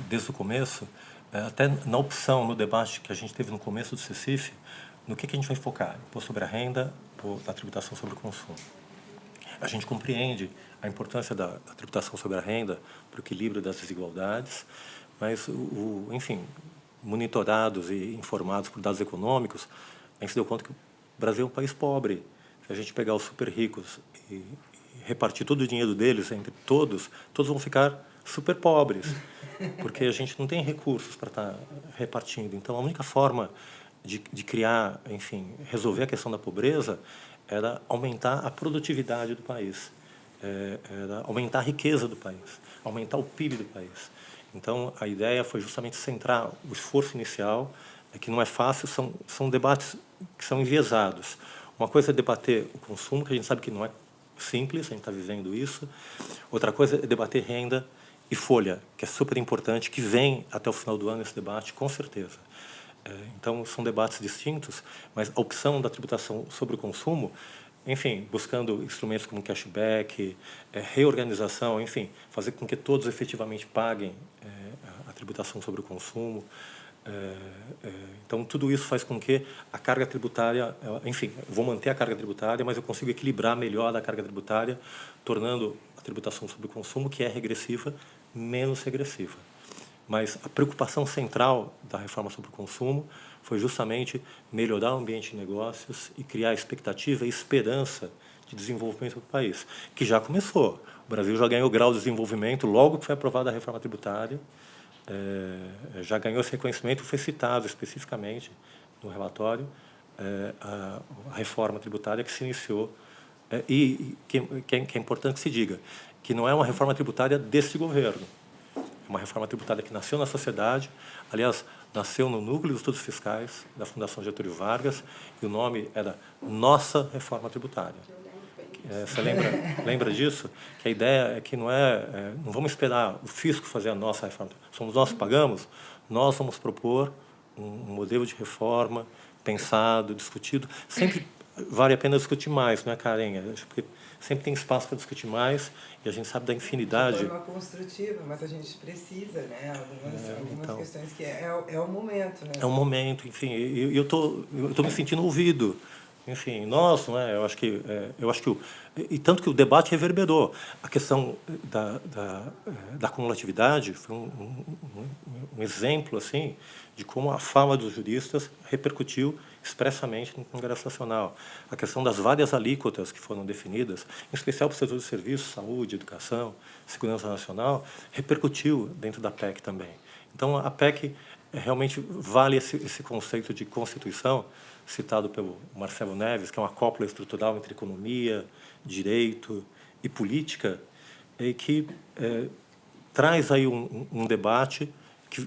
desde o começo, até na opção, no debate que a gente teve no começo do CECIF, no que a gente vai focar, imposto sobre a renda ou na tributação sobre o consumo. A gente compreende a importância da tributação sobre a renda para o equilíbrio das desigualdades, mas, enfim, monitorados e informados por dados econômicos, a gente se deu conta que o Brasil é um país pobre. Se a gente pegar os super ricos e repartir todo o dinheiro deles entre todos vão ficar super pobres, porque a gente não tem recursos para estar repartindo. Então, a única forma de criar, enfim, resolver a questão da pobreza era aumentar a produtividade do país, era aumentar a riqueza do país, aumentar o PIB do país. Então, a ideia foi justamente centrar o esforço inicial, que não é fácil, são debates que são enviesados. Uma coisa é debater o consumo, que a gente sabe que não é simples, a gente está vivendo isso. Outra coisa é debater renda e folha, que é super importante, que vem até o final do ano esse debate, com certeza. Então, são debates distintos, mas a opção da tributação sobre o consumo, enfim, buscando instrumentos como cashback, reorganização, enfim, fazer com que todos efetivamente paguem a tributação sobre o consumo. Então, tudo isso faz com que a carga tributária, enfim, vou manter a carga tributária, mas eu consigo equilibrar melhor a carga tributária, tornando a tributação sobre o consumo, que é regressiva, menos regressiva. Mas a preocupação central da reforma sobre o consumo foi justamente melhorar o ambiente de negócios e criar expectativa e esperança de desenvolvimento do país, que já começou. O Brasil já ganhou grau de desenvolvimento logo que foi aprovada a reforma tributária, já ganhou esse reconhecimento, foi citado especificamente no relatório a reforma tributária que se iniciou, e que é importante que se diga que não é uma reforma tributária desse governo. É uma reforma tributária que nasceu na sociedade, aliás, nasceu no núcleo dos estudos fiscais da Fundação Getúlio Vargas, e o nome era Nossa Reforma Tributária. Você lembra disso? Que a ideia é que não vamos esperar o fisco fazer a nossa reforma. Somos nós que pagamos, nós vamos propor um modelo de reforma pensado, discutido, sempre vale a pena discutir mais, não é, Karen? Porque sempre tem espaço para discutir mais e a gente sabe da infinidade. De forma construtiva, mas a gente precisa, né? Algumas questões que é o momento, né? É um momento, enfim, eu tô me sentindo ouvido. Enfim, nós, não é? Eu acho que e tanto que o debate reverberou. A questão da cumulatividade foi um exemplo assim de como a fala dos juristas repercutiu expressamente no Congresso Nacional. A questão das várias alíquotas que foram definidas, em especial para o setor de serviços, saúde, educação, segurança nacional, repercutiu dentro da PEC também. Então, a PEC realmente vale esse conceito de Constituição, citado pelo Marcelo Neves, que é uma cópula estrutural entre economia, direito e política, e que traz aí um debate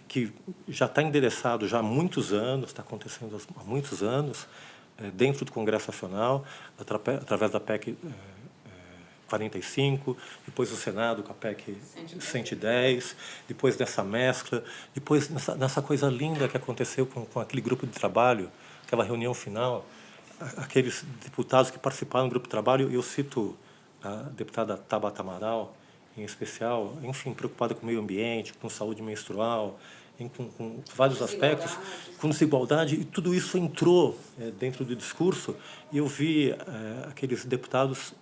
que já está endereçado já há muitos anos, está acontecendo há muitos anos, dentro do Congresso Nacional, através da PEC 45, depois o Senado com a PEC 110, depois dessa mescla, depois nessa coisa linda que aconteceu com aquele grupo de trabalho, aquela reunião final, aqueles deputados que participaram do grupo de trabalho, eu cito a deputada Tabata Amaral, em especial, enfim, preocupada com o meio ambiente, com saúde menstrual, com vários aspectos, com desigualdade, e tudo isso entrou dentro do discurso, e eu vi aqueles deputados,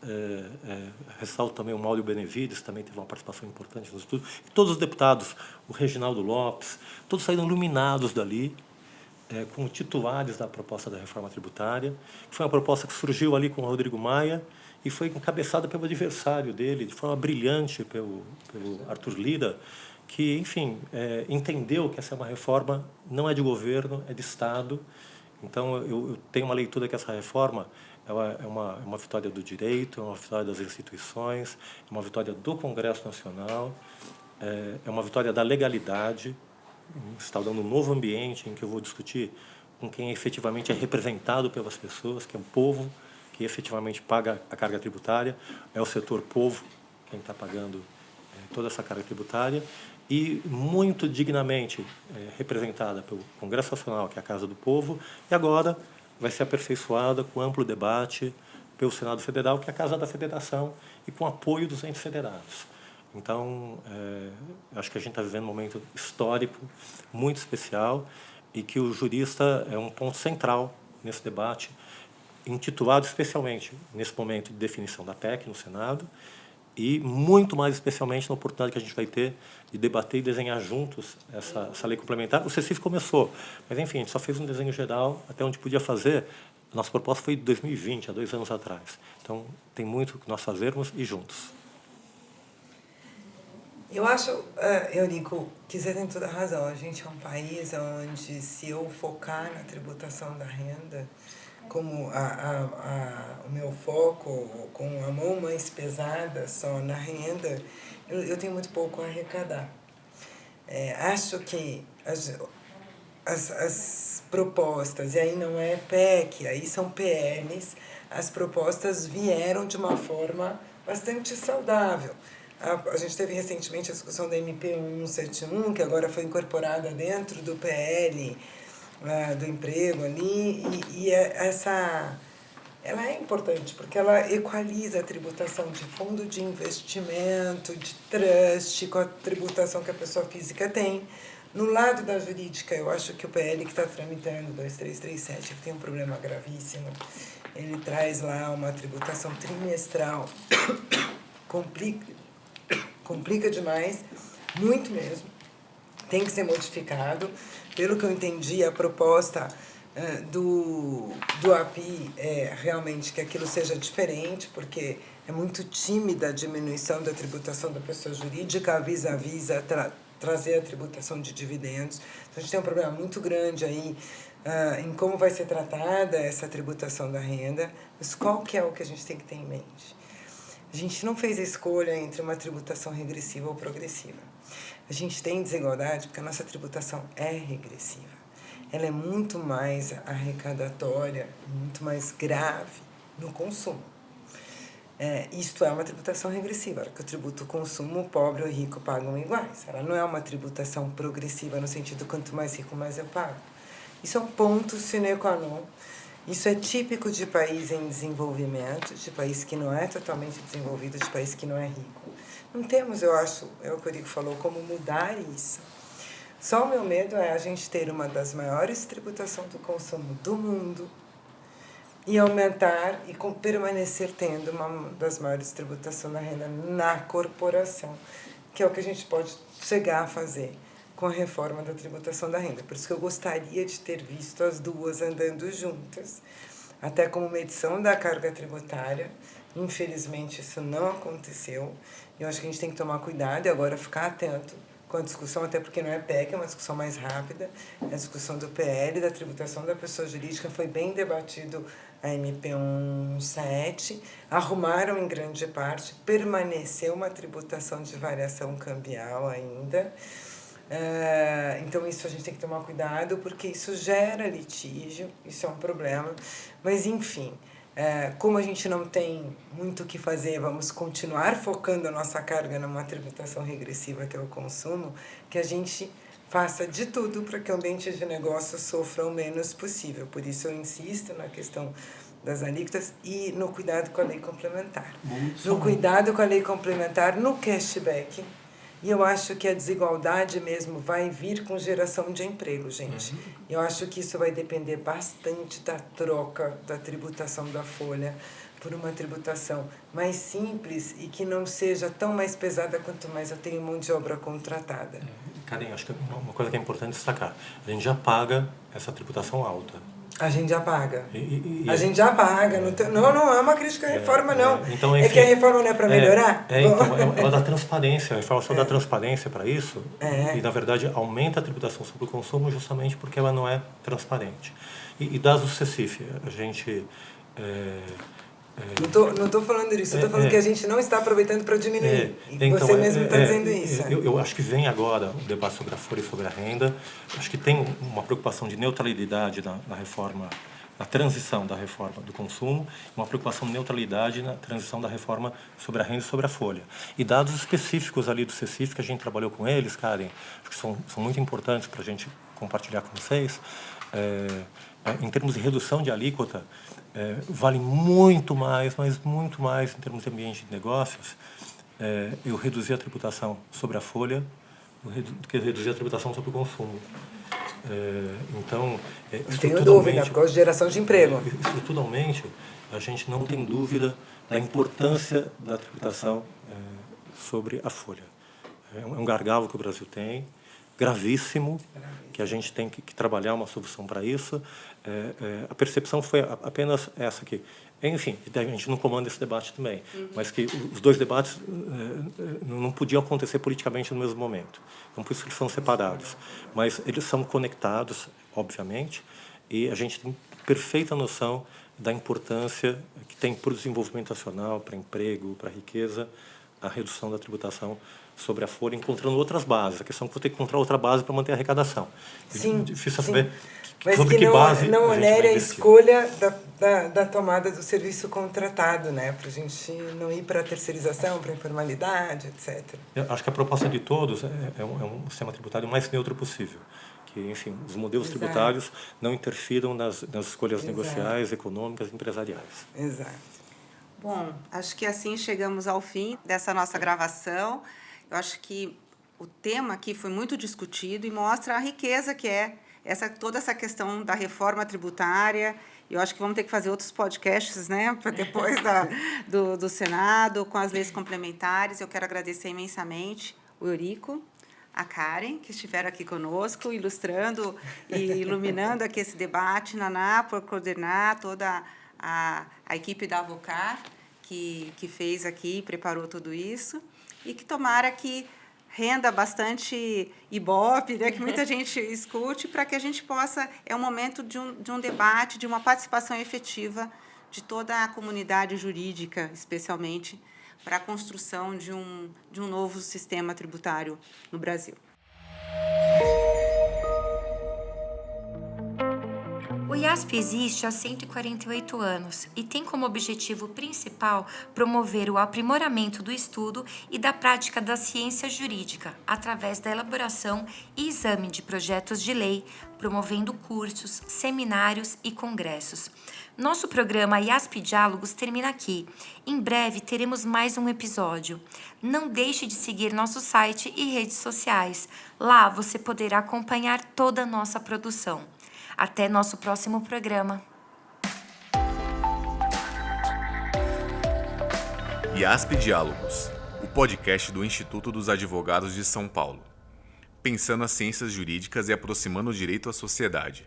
ressalto também o Mauro Benevides, também teve uma participação importante no estudo, e todos os deputados, o Reginaldo Lopes, todos saíram iluminados dali, como titulares da proposta da reforma tributária, que foi uma proposta que surgiu ali com o Rodrigo Maia, e foi encabeçada pelo adversário dele, de forma brilhante, pelo Arthur Lira, que, enfim, entendeu que essa é uma reforma, não é de governo, é de Estado. Então, eu tenho uma leitura que essa reforma é uma vitória do direito, é uma vitória das instituições, é uma vitória do Congresso Nacional, é uma vitória da legalidade, instaurando um novo ambiente em que eu vou discutir com quem efetivamente é representado pelas pessoas, que é o povo, que efetivamente paga a carga tributária, é o setor povo quem está pagando toda essa carga tributária, e muito dignamente representada pelo Congresso Nacional, que é a Casa do Povo, e agora vai ser aperfeiçoada com amplo debate pelo Senado Federal, que é a Casa da Federação, e com apoio dos entes federados. Então, acho que a gente está vivendo um momento histórico, muito especial, e que o jurista é um ponto central nesse debate, intitulado especialmente nesse momento de definição da PEC no Senado, e muito mais especialmente na oportunidade que a gente vai ter de debater e desenhar juntos essa lei complementar. O CECIF começou, mas, enfim, a gente só fez um desenho geral até onde podia fazer. A nossa proposta foi de 2020, há 2 anos atrás. Então, tem muito que nós fazermos e juntos. Eu acho, Eurico, que você tem toda a razão. A gente é um país onde, se eu focar na tributação da renda, como o meu foco, com a mão mais pesada só na renda, eu tenho muito pouco a arrecadar. Acho que as propostas, e aí não é PEC, aí são PLs, as propostas vieram de uma forma bastante saudável. A gente teve recentemente a discussão da MP 171, que agora foi incorporada dentro do PL, do emprego ali, e ela é importante, porque ela equaliza a tributação de fundo de investimento, de trust, com a tributação que a pessoa física tem. No lado da jurídica, eu acho que o PL que está tramitando, 2337, que tem um problema gravíssimo, ele traz lá uma tributação trimestral, complica demais, muito mesmo, tem que ser modificado. Pelo que eu entendi, a proposta do API é realmente que aquilo seja diferente, porque é muito tímida a diminuição da tributação da pessoa jurídica, visa trazer a tributação de dividendos. Então, a gente tem um problema muito grande aí em como vai ser tratada essa tributação da renda, mas qual que é o que a gente tem que ter em mente? A gente não fez a escolha entre uma tributação regressiva ou progressiva. A gente tem desigualdade porque a nossa tributação é regressiva. Ela é muito mais arrecadatória, muito mais grave no consumo. Isto é uma tributação regressiva. Que eu tributo o consumo, o pobre e o rico pagam iguais. Ela não é uma tributação progressiva no sentido quanto mais rico, mais eu pago. Isso é um ponto sine qua non Isso é típico de país em desenvolvimento, de país que não é totalmente desenvolvido, de país que não é rico. Não temos, eu acho, é o que o Eurico falou, como mudar isso. Só o meu medo é a gente ter uma das maiores tributações do consumo do mundo e aumentar e permanecer tendo uma das maiores tributações da renda na corporação, que é o que a gente pode chegar a fazer com a reforma da tributação da renda. Por isso que eu gostaria de ter visto as duas andando juntas, até como medição da carga tributária. Infelizmente, isso não aconteceu. Eu acho que a gente tem que tomar cuidado e agora ficar atento com a discussão, até porque não é PEC, é uma discussão mais rápida. A discussão do PL, da tributação da pessoa jurídica, foi bem debatido a MP 117. Arrumaram em grande parte, permaneceu uma tributação de variação cambial ainda. Então isso a gente tem que tomar cuidado, porque isso gera litígio, isso é um problema. Mas, enfim, como a gente não tem muito o que fazer, vamos continuar focando a nossa carga numa tributação regressiva, que é o consumo, que a gente faça de tudo para que o ambiente de negócio sofra o menos possível. Por isso eu insisto na questão das alíquotas e no cuidado com a lei complementar. No cuidado com a lei complementar, no cashback. E eu acho que a desigualdade mesmo vai vir com geração de emprego, gente. Eu acho que isso vai depender bastante da troca da tributação da folha por uma tributação mais simples e que não seja tão mais pesada quanto mais eu tenho mão de obra contratada. Karen, acho que uma coisa que é importante destacar, a gente já paga essa tributação alta. A gente já paga. A gente já paga. Não é uma crítica à reforma, não. Então, enfim, é que a reforma não é para melhorar? Então, ela dá transparência, a reforma só dá transparência para isso. E, na verdade, aumenta a tributação sobre o consumo justamente porque ela não é transparente. E dados do CECIF, a gente... Não estou falando disso, estou falando que a gente não está aproveitando para diminuir. Então, você mesmo está dizendo isso. Eu acho que vem agora o debate sobre a folha e sobre a renda. Acho que tem uma preocupação de neutralidade na reforma, na transição da reforma do consumo, uma preocupação de neutralidade na transição da reforma sobre a renda e sobre a folha. E dados específicos ali do CECIF, que a gente trabalhou com eles, Karen, acho que são muito importantes para a gente compartilhar com vocês. Em termos de redução de alíquota, vale muito mais, mas muito mais em termos de ambiente de negócios, eu reduzir a tributação sobre a folha do que reduzir a tributação sobre o consumo. Então, não tenho dúvida, por causa de geração de emprego. Estruturalmente, a gente não tem dúvida da importância da tributação sobre a folha. É um gargalo que o Brasil tem, gravíssimo, que a gente tem que trabalhar uma solução para isso. A percepção foi apenas essa aqui. Enfim, a gente não comanda esse debate também, mas que os dois debates não podiam acontecer politicamente no mesmo momento. Então, por isso que eles são separados. Mas eles são conectados, obviamente, e a gente tem perfeita noção da importância que tem para o desenvolvimento nacional, para emprego, para riqueza, a redução da tributação sobre a folha, encontrando outras bases. A questão é que vou ter que encontrar outra base para manter a arrecadação. Sim, difícil saber mas sobre que base não onere a escolha da tomada do serviço contratado, né? Para a gente não ir para a terceirização, para a informalidade, etc. Eu acho que a proposta de todos é um sistema tributário mais neutro possível. Que, enfim, os modelos tributários não interfiram nas escolhas negociais, econômicas e empresariais. Exato. Bom, acho que assim chegamos ao fim dessa nossa gravação. Eu acho que o tema aqui foi muito discutido e mostra a riqueza que é toda essa questão da reforma tributária. Eu acho que vamos ter que fazer outros podcasts, né, para depois do Senado, com as leis complementares. Eu quero agradecer imensamente o Eurico, a Karen, que estiveram aqui conosco, ilustrando e iluminando aqui esse debate, Naná, por coordenar toda a equipe da Avocar, que fez aqui, preparou tudo isso, e que tomara que renda bastante ibope, né, que muita gente escute, para que a gente possa... É um momento de um debate, de uma participação efetiva de toda a comunidade jurídica, especialmente, para a construção de um novo sistema tributário no Brasil. O O IASP existe há 148 anos e tem como objetivo principal promover o aprimoramento do estudo e da prática da ciência jurídica através da elaboração e exame de projetos de lei, promovendo cursos, seminários e congressos. Nosso programa IASP Diálogos termina aqui. Em breve teremos mais um episódio. Não deixe de seguir nosso site e redes sociais. Lá você poderá acompanhar toda a nossa produção. Até nosso próximo programa. IASP Diálogos, o podcast do Instituto dos Advogados de São Paulo. Pensando as ciências jurídicas e aproximando o direito à sociedade.